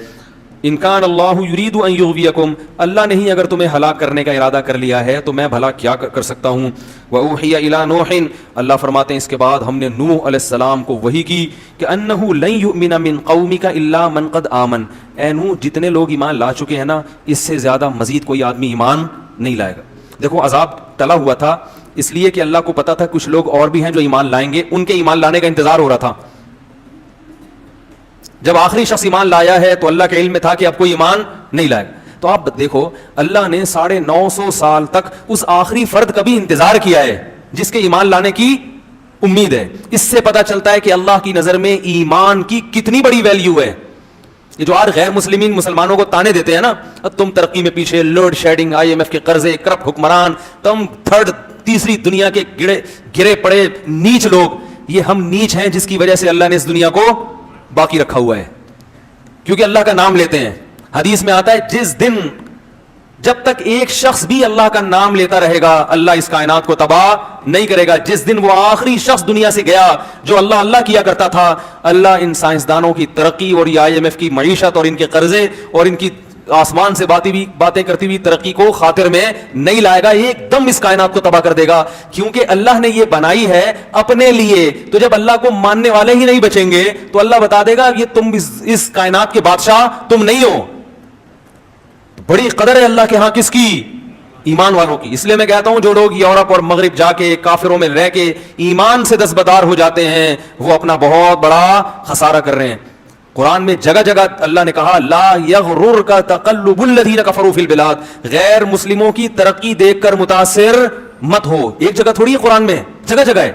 ان کان اللہ یرید ان یغویکم, اللہ نے ہی اگر تمہیں ہلاک کرنے کا ارادہ کر لیا ہے تو میں بھلا کیا کر سکتا ہوں. واوحی الی نوح, اللہ فرماتے ہیں اس کے بعد ہم نے نوح علیہ السلام کو وحی کی کہ انہ لن یؤمن من قومک الا من قد آمن, اے نوح جتنے لوگ ایمان لا چکے ہیں نا اس سے زیادہ مزید کوئی آدمی ایمان نہیں لائے گا. دیکھو عذاب ٹلا ہوا تھا اس لیے کہ اللہ کو پتا تھا کچھ لوگ اور بھی ہیں جو ایمان لائیں گے, ان کے ایمان لانے کا انتظار ہو رہا تھا. جب آخری شخص ایمان لایا ہے تو اللہ کے علم میں تھا کہ اب کوئی ایمان نہیں لائے گا. تو آپ دیکھو اللہ نے 950 سال تک اس آخری فرد کا بھی انتظار کیا ہے جس کے ایمان لانے کی امید ہے. اس سے پتا چلتا ہے کہ اللہ کی نظر میں ایمان کی کتنی بڑی ویلیو ہے. یہ جو آج غیر مسلمانوں کو تانے دیتے ہیں نا, تم ترقی میں پیچھے, لوڈ شیڈنگ, IMF کے قرضے, کرپٹ حکمران, تم تھرڈ تیسری دنیا کے گرے پڑے نیچ لوگ, یہ ہم نیچ ہیں جس کی وجہ سے اللہ نے اس دنیا کو باقی رکھا ہوا ہے کیونکہ اللہ کا نام لیتے ہیں. حدیث میں آتا ہے جس دن جب تک ایک شخص بھی اللہ کا نام لیتا رہے گا اللہ اس کائنات کو تباہ نہیں کرے گا. جس دن وہ آخری شخص دنیا سے گیا جو اللہ اللہ کیا کرتا تھا, اللہ ان سائنسدانوں کی ترقی اور IMF کی معیشت اور ان کے قرضے اور ان کی آسمان سے باتیں کرتی ہوئی ترقی کو خاطر میں نہیں لائے گا, ایک دم اس کائنات کو تباہ کر دے گا. کیونکہ اللہ نے یہ بنائی ہے اپنے لیے, تو جب اللہ کو ماننے والے ہی نہیں بچیں گے تو اللہ بتا دے گا یہ تم اس کائنات کے بادشاہ تم نہیں ہو. بڑی قدر ہے اللہ کے ہاں کس کی؟ ایمان والوں کی. اس لیے میں کہتا ہوں جو لوگ یورپ اور مغرب جا کے کافروں میں رہ کے ایمان سے دستبردار ہو جاتے ہیں وہ اپنا بہت بڑا خسارہ کر رہے ہیں. قرآن میں جگہ جگہ اللہ نے کہا لا یغررک تقلب الذین کفروا فی البلاد, غیر مسلموں کی ترقی دیکھ کر متاثر مت ہو. ایک جگہ تھوڑی ہے قرآن میں, جگہ جگہ ہے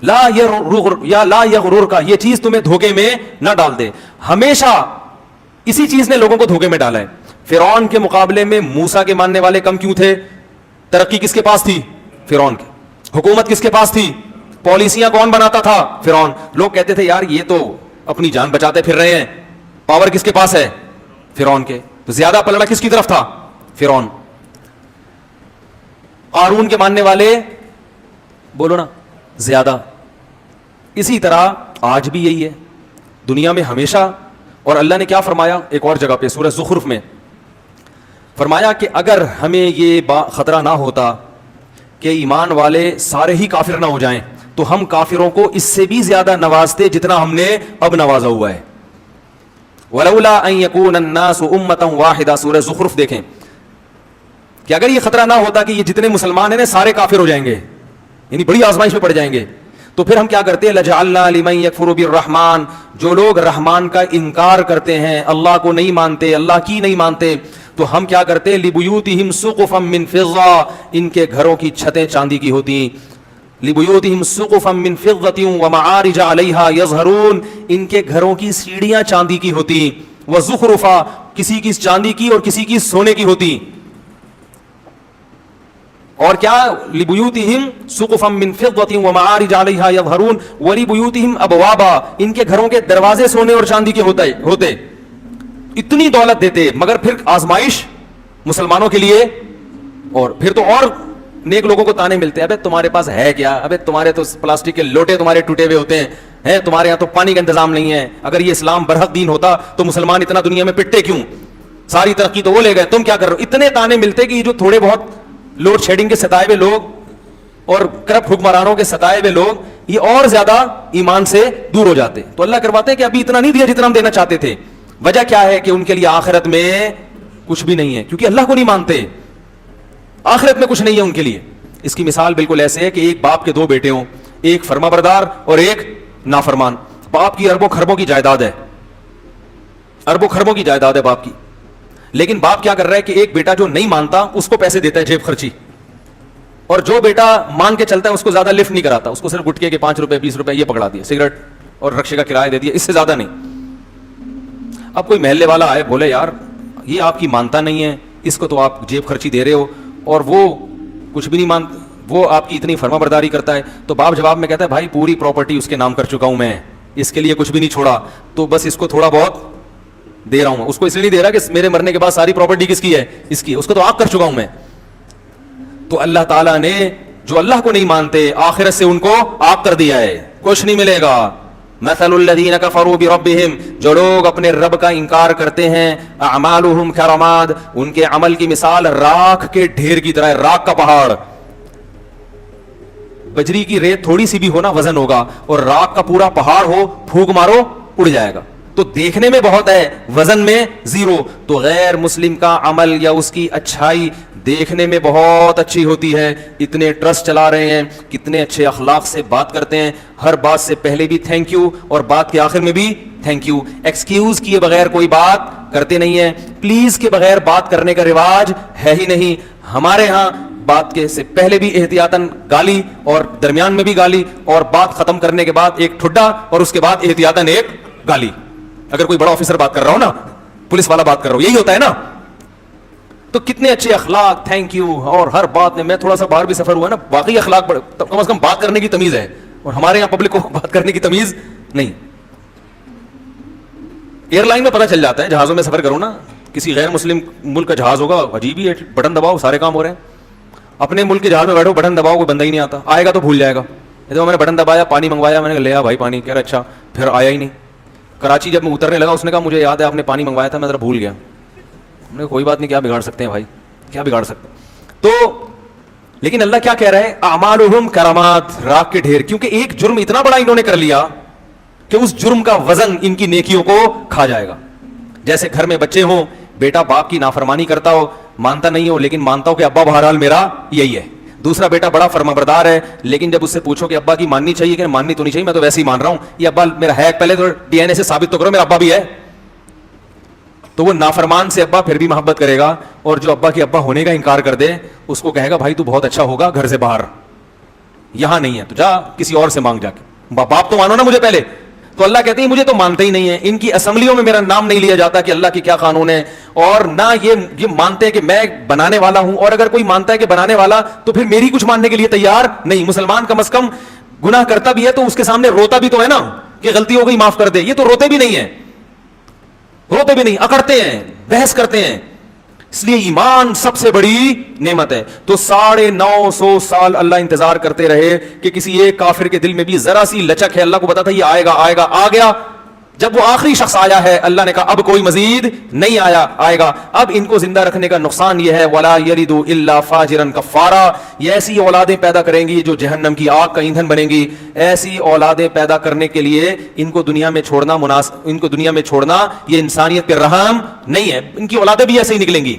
لا یغررک, یہ چیز تمہیں دھوکے میں نہ ڈال دے. ہمیشہ اسی چیز نے لوگوں کو دھوکے میں ڈالا ہے. فرعون کے مقابلے میں موسیٰ کے ماننے والے کم کیوں تھے؟ ترقی کس کے پاس تھی؟ فرعون کی. حکومت کس کے پاس تھی؟ پالیسیاں کون بناتا تھا؟ فرعون. لوگ کہتے تھے یار یہ تو اپنی جان بچاتے پھر رہے ہیں. پاور کس کے پاس ہے؟ فرعون کے. تو زیادہ پلڑا کس کی طرف تھا؟ فرعون. قارون کے ماننے والے بولو نا زیادہ. اسی طرح آج بھی یہی ہے دنیا میں ہمیشہ. اور اللہ نے کیا فرمایا ایک اور جگہ پہ سورہ زخرف میں, فرمایا کہ اگر ہمیں یہ خطرہ نہ ہوتا کہ ایمان والے سارے ہی کافر نہ ہو جائیں تو ہم کافروں کو اس سے بھی زیادہ نوازتے جتنا ہم نے اب نوازا ہوا ہے. وَلَوْلَا أَن يَكُونَ النَّاسُ أُمَّةً وَاحِدَةً, سورہ زخرف دیکھیں کہ اگر یہ خطرہ نہ ہوتا کہ یہ جتنے مسلمان ہیں سارے کافر ہو جائیں گے, یعنی بڑی آزمائش میں پڑ جائیں گے, تو پھر ہم کیا کرتے ہیں لَجَعَلْنَا لِمَن يَكْفُرُ بِالرَّحْمَنِ, جو لوگ رحمان کا انکار کرتے ہیں, اللہ کو نہیں مانتے, اللہ کی نہیں مانتے, تو ہم کیا کرتے لِبُيُوتِهِمْ سُقُفًا مِّن فِضَّةٍ, ان کے گھروں کی چھتیں چاندی کی ہوتی. لِبُيُوتِهِمْ سُقُفًا مِّن فِضَّةٍ وَمَعَارِجَ عَلَيْهَا يَظْهَرُونَ, ان کے گھروں کی سیڑھیاں چاندی کی ہوتی. وَزُخْرُفًا, کسی کی چاندی کی اور کسی کی سونے کی ہوتی. اور کیا لِبُيُوتِهِمْ سُقُفًا مِّن فِضَّةٍ وَمَعَارِجَ عَلَيْهَا يَظْهَرُونَ وَلِبُيُوتِهِمْ أَبْوَابًا, ان کے گھروں کے دروازے سونے اور چاندی کے ہوتے. اتنی دولت دیتے مگر پھر آزمائش مسلمانوں کے لیے, اور پھر تو اور نیک لوگوں کو تانے ملتے ہیں ابے تمہارے پاس ہے کیا, ابے تمہارے تو پلاسٹک کے لوٹے تمہارے ٹوٹے ہوئے ہوتے ہیں, تمہارے یہاں تو پانی کا انتظام نہیں ہے. اگر یہ اسلام برحق دین ہوتا تو مسلمان اتنا دنیا میں پٹتے کیوں, ساری ترقی تو وہ لے گئے, تم کیا کر رہے ہو. اتنے تانے ملتے کہ یہ جو تھوڑے بہت لوڈ شیڈنگ کے ستائے ہوئے لوگ اور کرپٹ حکمرانوں کے ستائے ہوئے لوگ یہ اور زیادہ ایمان سے دور ہو جاتے. تو اللہ کرواتے ہیں کہ ابھی اتنا نہیں دیا جتنا ہم دینا چاہتے تھے. وجہ کیا ہے کہ ان کے لیے آخرت میں کچھ بھی نہیں ہے, کیونکہ اللہ کو نہیں مانتے, آخرت میں کچھ نہیں ہے ان کے لیے. اس کی مثال بالکل ایسے ہے کہ ایک باپ کے دو بیٹے ہوں, ایک فرما بردار اور ایک نافرمان. باپ کی اربوں خربوں کی جائیداد ہے, اربوں خربوں کی جائیداد ہے باپ کی, لیکن باپ کیا کر رہا ہے کہ ایک بیٹا جو نہیں مانتا اس کو پیسے دیتا ہے جیب خرچی, اور جو بیٹا مان کے چلتا ہے اس کو زیادہ لفٹ نہیں کراتا, اس کو صرف گٹکے کے 5 روپے 20 روپے یہ پکڑا دیا, سگریٹ اور رکشے کا کرایہ دے دیا, اس سے زیادہ نہیں. اب کوئی محلے والا آئے بولے یار یہ آپ کی مانتا نہیں ہے, اس کو تو آپ جیب خرچی دے رہے ہو اور وہ کچھ بھی نہیں مانتا, وہ آپ کی اتنی فرما برداری کرتا ہے. تو باپ جواب میں کہتا ہے بھائی پوری پراپرٹی اس کے نام کر چکا ہوں میں, اس کے لیے کچھ بھی نہیں چھوڑا, تو بس اس کو تھوڑا بہت دے رہا ہوں. اس کو اس لیے نہیں دے رہا کہ میرے مرنے کے بعد ساری پراپرٹی کس کی ہے, اس کی, اس کو تو آپ کر چکا ہوں میں. تو اللہ تعالیٰ نے جو اللہ کو نہیں مانتے آخرت سے ان کو آگ کر دیا ہے, کچھ نہیں ملے گا. مثل الذین کفروا بربہم, جو لوگ اپنے رب کا انکار کرتے ہیں, اعمالہم کرماد, ان کے عمل کی مثال راکھ کے ڈھیر کی طرح ہے, راکھ کا پہاڑ. بجری کی ریت تھوڑی سی بھی ہونا وزن ہوگا, اور راکھ کا پورا پہاڑ ہو پھونک مارو اڑ جائے گا. تو دیکھنے میں بہت ہے, وزن میں زیرو. تو غیر مسلم کا عمل یا اس کی اچھائی دیکھنے میں بہت اچھی ہوتی ہے. اتنے ٹرسٹ چلا رہے ہیں, کتنے اچھے اخلاق سے بات کرتے ہیں, ہر بات سے پہلے بھی تھینک یو اور بات کے آخر میں بھی تھینک یو. ایکسکیوز کیے بغیر کوئی بات کرتے نہیں ہیں, پلیز کے بغیر بات کرنے کا رواج ہے ہی نہیں. ہمارے ہاں بات کے سے پہلے بھی احتیاطاً گالی, اور درمیان میں بھی گالی, اور بات ختم کرنے کے بعد ایک ٹھڈا, اور اس کے بعد احتیاطاً ایک گالی. اگر کوئی بڑا آفیسر بات کر رہا ہو نا, پولیس والا بات کر رہا ہو, یہی ہوتا ہے نا. تو کتنے اچھے اخلاق, تھینک یو, اور ہر بات میں تھوڑا سا باہر بھی سفر ہوا نا, واقعی اخلاق کم از کم بات کرنے کی تمیز ہے, اور ہمارے یہاں پبلک کو بات کرنے کی تمیز نہیں. ایئر لائن میں پتہ چل جاتا ہے, جہازوں میں سفر کرو نا, کسی غیر مسلم ملک کا جہاز ہوگا, عجیب ہی ہے, بٹن دباؤ سارے کام ہو رہے ہیں. اپنے ملک کے جہاز میں بیٹھو, بٹن دباؤ, کوئی بندہ ہی نہیں آتا, آئے گا تو بھول جائے گا. میں نے بٹن دبایا, پانی منگوایا, میں نے لیا بھائی پانی, کہہ رہا اچھا, پھر آیا ہی نہیں. کراچی جب میں اترنے لگا, اس نے کہا مجھے یاد ہے آپ نے پانی منگوایا تھا, میں ذرا بھول گیا. ہم نے کوئی بات نہیں, کیا بگاڑ سکتے ہیں بھائی, کیا بگاڑ سکتے ہیں. تو لیکن اللہ کیا کہہ رہا ہے, اعمالہم کرامات, راکھ کے ڈھیر. کیونکہ ایک جرم اتنا بڑا انہوں نے کر لیا کہ اس جرم کا وزن ان کی نیکیوں کو کھا جائے گا. جیسے گھر میں بچے ہوں, بیٹا باپ کی نافرمانی کرتا ہو, مانتا نہیں ہو, لیکن مانتا ہو کہ ابا بہرحال میرا یہی ہے. دوسرا بیٹا بڑا فرمانبردار ہے, لیکن جب اس سے پوچھو کہ ابا کی ماننی چاہیے کہ ماننی تو نہیں چاہیے, میں تو ویسے ہی مان رہا ہوں, یہ ابا میرا ہے, پہلے تو ڈی این اے سے ثابت تو کرو میرا ابا بھی ہے. تو وہ نافرمان سے ابا پھر بھی محبت کرے گا, اور جو ابا کے ابا ہونے کا انکار کر دے اس کو کہے گا بھائی تو بہت اچھا ہوگا گھر سے باہر, یہاں نہیں ہے تو جا کسی اور سے مانگ جا کے, باپ تو مانو نا مجھے پہلے. تو اللہ کہتے ہیں مجھے تو مانتے ہی نہیں ہیں, ان کی اسمبلیوں میں میرا نام نہیں لیا جاتا کہ اللہ کی کیا قانون ہے, اور نہ یہ مانتے کہ میں بنانے والا ہوں, اور اگر کوئی مانتا ہے کہ بنانے والا تو پھر میری کچھ ماننے کے لیے تیار نہیں. مسلمان کم از کم گناہ کرتا بھی ہے تو اس کے سامنے روتا بھی تو ہے نا کہ غلطی ہو گئی معاف کر دے, یہ تو روتے بھی نہیں ہیں, روتے بھی نہیں, اکڑتے ہیں, بحث کرتے ہیں. اس لیے ایمان سب سے بڑی نعمت ہے. تو 950 سال اللہ انتظار کرتے رہے کہ کسی ایک کافر کے دل میں بھی ذرا سی لچک ہے, اللہ کو پتا تھا یہ آئے گا آئے گا, آ گیا. جب وہ آخری شخص آیا ہے, اللہ نے کہا اب کوئی مزید نہیں آئے گا. اب ان کو زندہ رکھنے کا نقصان یہ ہے, ولا یلد الا فاجرا کفارا, یہ ایسی اولادیں پیدا کریں گی جو جہنم کی آگ کا ایندھن بنیں گی. ایسی اولادیں پیدا کرنے کے لیے ان کو دنیا میں چھوڑنا یہ انسانیت پہ رحم نہیں ہے. ان کی اولادیں بھی ایسے ہی نکلیں گی.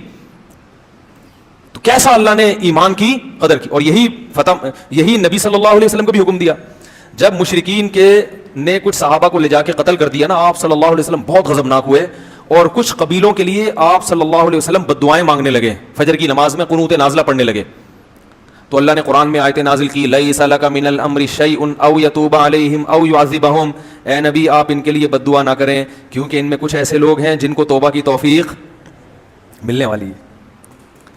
تو کیسا اللہ نے ایمان کی قدر کی, اور یہی نبی صلی اللہ علیہ وسلم کو بھی حکم دیا. جب مشرکین نے کچھ صحابہ کو لے جا کے قتل کر دیا نا, آپ صلی اللہ علیہ وسلم بہت غضبناک ہوئے, اور کچھ قبیلوں کے لیے آپ صلی اللہ علیہ وسلم بد دعائیں مانگنے لگے, فجر کی نماز میں قنوت نازلہ پڑھنے لگے. تو اللہ نے قرآن میں آیتیں نازل کی, لیس لک من الامر شیء او یتوب علیہم او یعذبہم, اے نبی آپ ان کے لیے بد دعا نہ کریں, کیونکہ ان میں کچھ ایسے لوگ ہیں جن کو توبہ کی توفیق ملنے والی ہے.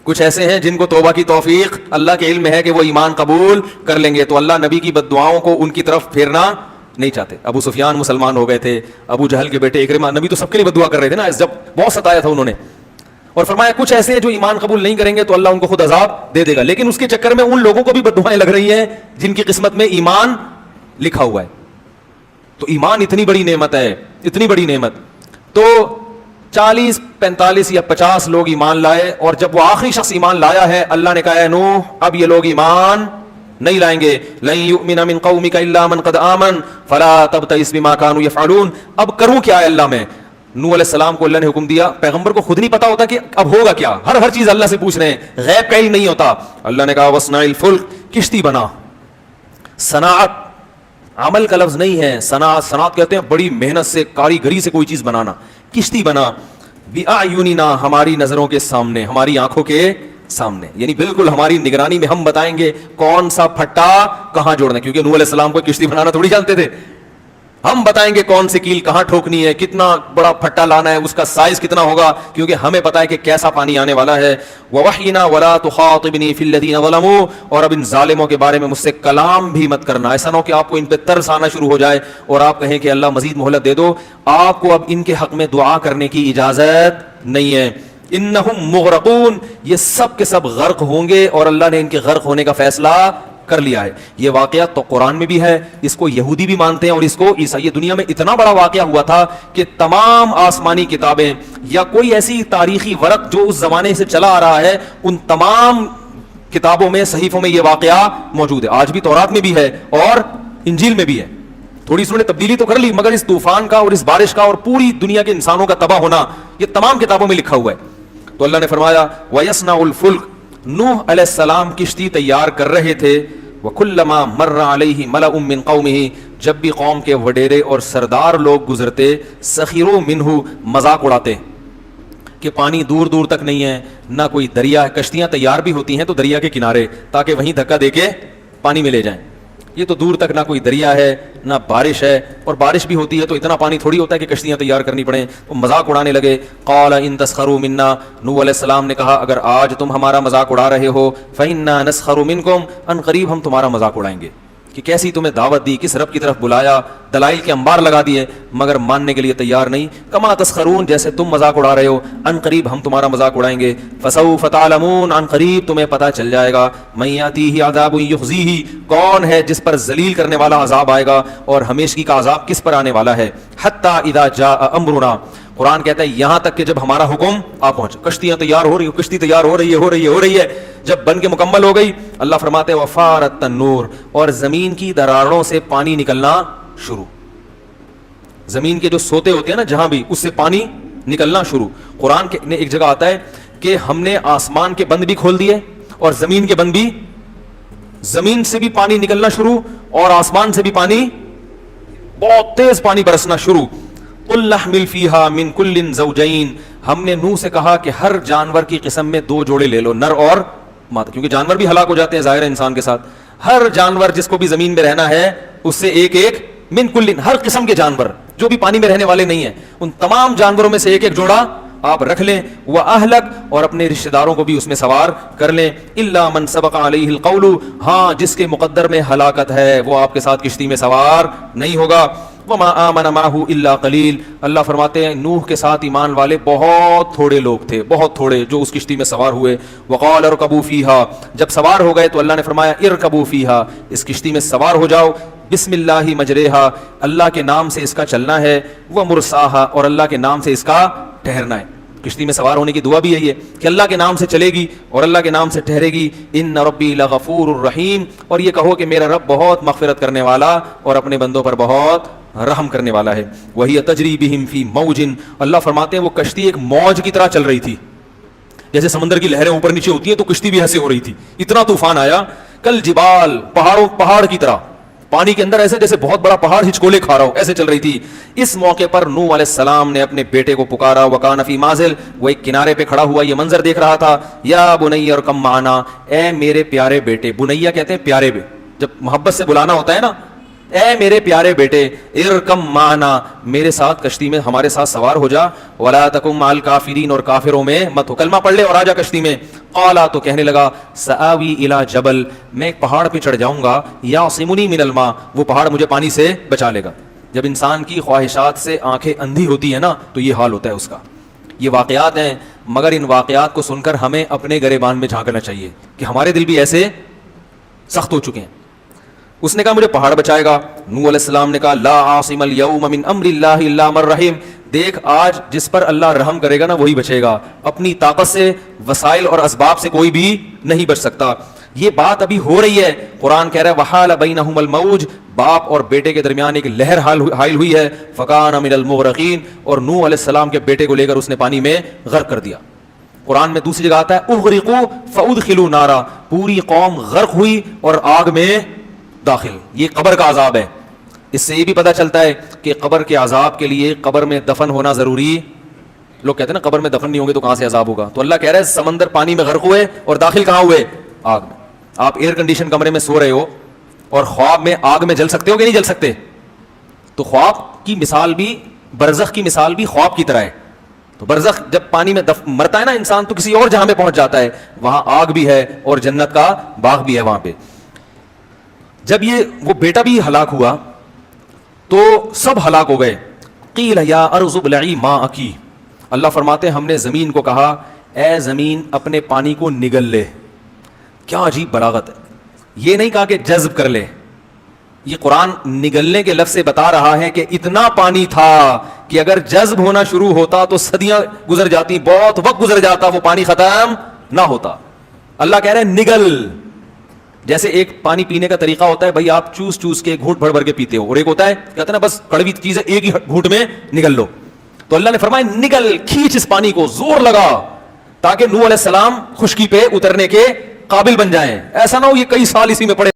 کچھ ایسے ہیں جن کو توبہ کی توفیق اللہ کے علم میں ہے کہ وہ ایمان قبول کر لیں گے. تو اللہ نبی کی بد دعاؤں کو ان کی طرف پھیرنا نہیں چاہتے. ابو سفیان مسلمان ہو گئے تھے, ابو جہل کے بیٹے اکرمہ, نبی تو سب کے لیے بد دعا کر رہے تھے نا, جب بہت ستایا تھا انہوں نے, اور فرمایا کچھ ایسے ہیں جو ایمان قبول نہیں کریں گے تو اللہ ان کو خود عذاب دے دے گا. لیکن اس کے چکر میں ان لوگوں کو بھی بد دعائیں لگ رہی ہیں جن کی قسمت میں ایمان لکھا ہوا ہے. تو ایمان اتنی بڑی نعمت ہے, اتنی بڑی نعمت. تو 40 45 یا 50 لوگ ایمان لائے, اور جب وہ آخری شخص ایمان لایا ہے, اللہ نے کہا اے نوح اب یہ لوگ ایمان نہیں لائیں گے. لن یؤمن من قومک الا من قد آمن فلا تبتئس بما كانوا يفعلون. اب کروں کیا ہے اللہ میں؟ نوح علیہ السلام کو اللہ نے حکم دیا, پیغمبر کو خود نہیں پتا ہوتا کہ اب ہوگا کیا, ہر چیز اللہ سے پوچھ رہے ہیں, غیب کا علم نہیں ہوتا. اللہ نے کہا وصنع الفلک, کشتی بنا. صناعت عمل کا لفظ نہیں ہے, صنعت کہتے ہیں بڑی محنت سے, کاریگری سے کوئی چیز بنانا. کشتی بنا بِأَعْيُنِنَا, ہماری نظروں کے سامنے, ہماری آنکھوں کے سامنے, یعنی بالکل ہماری نگرانی میں ہم بتائیں گے کون سا پھٹا کہاں جوڑنا, کیونکہ نوح علیہ السلام کو کشتی بنانا تھوڑی جانتے تھے. ہم بتائیں گے کون سی کیل کہاں ٹھوکنی ہے, کتنا بڑا پھٹا لانا ہے, اس کا سائز کتنا ہوگا, کیونکہ ہمیں پتا ہے کہ کیسا پانی آنے والا ہے. وَوَحْيِنَا وَلَا تُخَاطِبْنِي فِي الَّذِينَ ظَلَمُوا, اور اب ان ظالموں کے بارے میں مجھ سے کلام بھی مت کرنا. ایسا نہ ہو کہ آپ کو ان پہ ترس آنا شروع ہو جائے اور آپ کہیں کہ اللہ مزید مہلت دے دو. آپ کو اب ان کے حق میں دعا کرنے کی اجازت نہیں ہے. انہم مغرقون، یہ سب کے سب غرق ہوں گے اور اللہ نے ان کے غرق ہونے کا فیصلہ کر لیا ہے. یہ واقعہ تو قرآن میں بھی ہے، اس کو یہودی بھی مانتے ہیں اور اس کو عیسائی. یہ دنیا میں اتنا بڑا واقعہ ہوا تھا کہ تمام آسمانی کتابیں یا کوئی ایسی تاریخی ورق جو اس زمانے سے چلا آ رہا ہے، ان تمام کتابوں میں، صحیفوں میں یہ واقعہ موجود ہے. آج بھی تورات میں بھی ہے اور انجیل میں بھی ہے. تھوڑی سی انہوں نے تبدیلی تو کر لی، مگر اس طوفان کا اور اس بارش کا اور پوری دنیا کے انسانوں کا تباہ ہونا یہ تمام کتابوں میں لکھا ہوا ہے. تو اللہ نے فرمایا وَيَصْنَعُ الْفُلْكَ، نوح علیہ السلام کشتی تیار کر رہے تھے. وَكُلَّمَا مَرَّ عَلَيْهِ مَلَأٌ مِّن قَوْمِهِ، جب بھی قوم کے وڈیرے اور سردار لوگ گزرتے، سخروا منہ، مذاق اڑاتے کہ پانی دور دور تک نہیں ہے، نہ کوئی دریا ہے. کشتیاں تیار بھی ہوتی ہیں تو دریا کے کنارے، تاکہ وہیں دھکا دے کے پانی میں لے جائیں. یہ تو دور تک نہ کوئی دریا ہے نہ بارش ہے، اور بارش بھی ہوتی ہے تو اتنا پانی تھوڑی ہوتا ہے کہ کشتیاں تیار کرنی پڑیں. تو مذاق اڑانے لگے. قال ان تسخروا منا، نوح علیہ السلام نے کہا اگر آج تم ہمارا مذاق اڑا رہے ہو، فإنا نسخر منکم، ان قریب ہم تمہارا مذاق اڑائیں گے. کہ کیسی تمہیں دعوت دی، کس رب کی طرف بلایا، دلائل کے انبار لگا دیے، مگر ماننے کے لیے تیار نہیں. کما تسخرون، جیسے تم مذاق اڑا رہے ہو، ان قریب ہم تمہارا مذاق اڑائیں گے. فسوف تعلمون، ان قریب تمہیں پتہ چل جائے گا. من یاتیہ عذاب یخزیہ، کون ہے جس پر ذلیل کرنے والا عذاب آئے گا اور ہمیشگی کا عذاب کس پر آنے والا ہے. حتی اذا جاء امرنا، قرآن کہتا ہے یہاں تک کہ جب ہمارا حکم آ پہنچا. کشتیاں تیار ہو رہی، کشتی تیار ہو رہی ہے. جب بن کے مکمل ہو گئی، اللہ فرماتے ہیں وفارت التنور، اور زمین کی دراڑوں سے پانی نکلنا شروع. زمین کے جو سوتے ہوتے ہیں نا جہاں بھی، اس سے پانی نکلنا شروع. قرآن کے ایک جگہ آتا ہے کہ ہم نے آسمان کے بند بھی کھول دیے اور زمین کے بند بھی. زمین سے بھی پانی نکلنا شروع اور آسمان سے بھی پانی، بہت تیز پانی برسنا شروع. قُلْ نَحْمِلْ فِيهَا مِنْ كُلٍّ زَوْجَيْنِ، ہم نے نوح سے کہا کہ ہر جانور کی قسم میں 2 جوڑے لے لو، نر اور مادہ، کیونکہ جانور بھی ہلاک ہو جاتے ہیں ظاہر ہے انسان کے ساتھ. ہر جانور جس کو بھی زمین میں رہنا ہے اس سے ایک ایک، من کلن، ہر قسم کے جانور جو بھی پانی میں رہنے والے نہیں ہیں، ان تمام جانوروں میں سے ایک ایک جوڑا آپ رکھ لیں. وَأَهْلَكَ، اور اپنے رشتہ داروں کو بھی اس میں سوار کر لیں. إِلَّا مَنْ سَبَقَ عَلَيْهِ الْقَوْلُ، ہاں جس کے مقدر میں ہلاکت ہے وہ آپ کے ساتھ کشتی میں سوار نہیں ہوگا. وَمَا آمَنَ مَعَهُ إِلَّا قَلِيلٌ، اللہ فرماتے ہیں نوح کے ساتھ ایمان والے بہت تھوڑے لوگ تھے، بہت تھوڑے جو اس کشتی میں سوار ہوئے. وَقَالَ ارْكَبُوا فِيهَا، جب سوار ہو گئے تو اللہ نے فرمایا ارْكَبُوا فِيهَا، اس کشتی میں سوار ہو جاؤ. بسم اللہ مجریہا، اللہ کے نام سے اس کا چلنا ہے. ومرساہا، اور اللہ کے نام سے اس کا ٹھہرنا ہے. کشتی میں سوار ہونے کی دعا بھی یہی ہے کہ اللہ کے نام سے چلے گی اور اللہ کے نام سے ٹھہرے گی. ان ربی لغفور الرحیم، اور یہ کہو کہ میرا رب بہت مغفرت کرنے والا اور اپنے بندوں پر بہت رحم کرنے والا ہے. وہی تجری بہم فی موج، اللہ فرماتے ہیں وہ کشتی ایک موج کی طرح چل رہی تھی. جیسے سمندر کی لہریں اوپر نیچے ہوتی ہیں تو کشتی بھی ایسے ہو رہی تھی. اتنا طوفان آیا. کل جبال، پہاڑ کی طرح پانی کے اندر، ایسے جیسے بہت بڑا پہاڑ ہچکولے کھا رہا ہو، ایسے چل رہی تھی. اس موقع پر نوح علیہ السلام نے اپنے بیٹے کو پکارا. وکان فی مازل، وہ ایک کنارے پہ کھڑا ہوا یہ منظر دیکھ رہا تھا. یا بنی ارکم معنا، اے میرے پیارے بیٹے. بنیا کہتے ہیں پیارے بے، جب محبت سے بلانا ہوتا ہے نا، اے میرے پیارے بیٹے، ارکم معنا، میرے ساتھ کشتی میں ہمارے ساتھ سوار ہو جا. ولا تکن مع الکافرین، اور کافروں میں مت ہو، کلمہ پڑھ لے اور آ جا کشتی میں. قالا، تو کہنے لگا سآوی الی جبل، میں ایک پہاڑ پہ چڑھ جاؤں گا. یعصمنی من الماء، وہ پہاڑ مجھے پانی سے بچا لے گا. جب انسان کی خواہشات سے آنکھیں اندھی ہوتی ہیں نا تو یہ حال ہوتا ہے اس کا. یہ واقعات ہیں، مگر ان واقعات کو سن کر ہمیں اپنے گریبان میں جھانکنا چاہیے کہ ہمارے دل بھی ایسے سخت ہو چکے ہیں. اس نے کہا مجھے پہاڑ بچائے گا. نوح علیہ السلام نے کہا لا عاصم اليوم من امر اللہ الا من رحم، دیکھ آج جس پر اللہ رحم کرے گا نا وہی بچے گا. اپنی طاقت سے، وسائل اور اسباب سے کوئی بھی نہیں بچ سکتا. یہ بات ابھی ہو رہی ہے. قرآن کہہ رہا ہے وحال بینہم الموج، باپ اور بیٹے کے درمیان ایک لہر حائل ہوئی ہے. فکان من المغرقین، اور نوح علیہ السلام کے بیٹے کو لے کر اس نے پانی میں غرق کر دیا. قرآن میں دوسری جگہ آتا ہے اغرقوا فادخلوا نارا، پوری قوم غرق ہوئی اور آگ میں داخل. یہ قبر کا عذاب ہے. اس سے یہ بھی پتہ چلتا ہے کہ قبر کے عذاب کے لیے قبر میں دفن ہونا ضروری. لوگ کہتے ہیں نا قبر میں دفن نہیں ہوں گے تو کہاں سے عذاب ہوگا. تو اللہ کہہ رہا ہے سمندر پانی میں غرق ہوئے اور داخل کہاں ہوئے؟ آگ میں. آپ ایئر کنڈیشن کمرے میں سو رہے ہو اور خواب میں آگ میں جل سکتے ہو کہ نہیں جل سکتے؟ تو خواب کی مثال بھی، برزخ کی مثال بھی خواب کی طرح ہے. تو برزخ جب پانی میں مرتا ہے نا انسان تو کسی اور جہاں میں پہنچ جاتا ہے، وہاں آگ بھی ہے اور جنت کا باغ بھی ہے وہاں پہ. جب یہ وہ بیٹا بھی ہلاک ہوا تو سب ہلاک ہو گئے. قیل یا ارض ابلعی ماءکی، اللہ فرماتے ہیں ہم نے زمین کو کہا اے زمین اپنے پانی کو نگل لے. کیا عجیب بلاغت ہے. یہ نہیں کہا کہ جذب کر لے, یہ قرآن نگلنے کے لفظ سے بتا رہا ہے کہ اتنا پانی تھا کہ اگر جذب ہونا شروع ہوتا تو صدیاں گزر جاتی, بہت وقت گزر جاتا, وہ پانی ختم نہ ہوتا. اللہ کہہ رہے ہیں نگل. جیسے ایک پانی پینے کا طریقہ ہوتا ہے, بھائی آپ چوس چوس کے گھونٹ بھر بھر کے پیتے ہو, اور ایک ہوتا ہے کہتے ہیں نا بس کڑوی چیز ہے ایک ہی گھونٹ میں نگل لو. تو اللہ نے فرمایا نگل, کھینچ اس پانی کو, زور لگا, تاکہ نوح علیہ السلام خشکی پہ اترنے کے قابل بن جائیں. ایسا نہ ہو یہ کئی سال اسی میں پڑے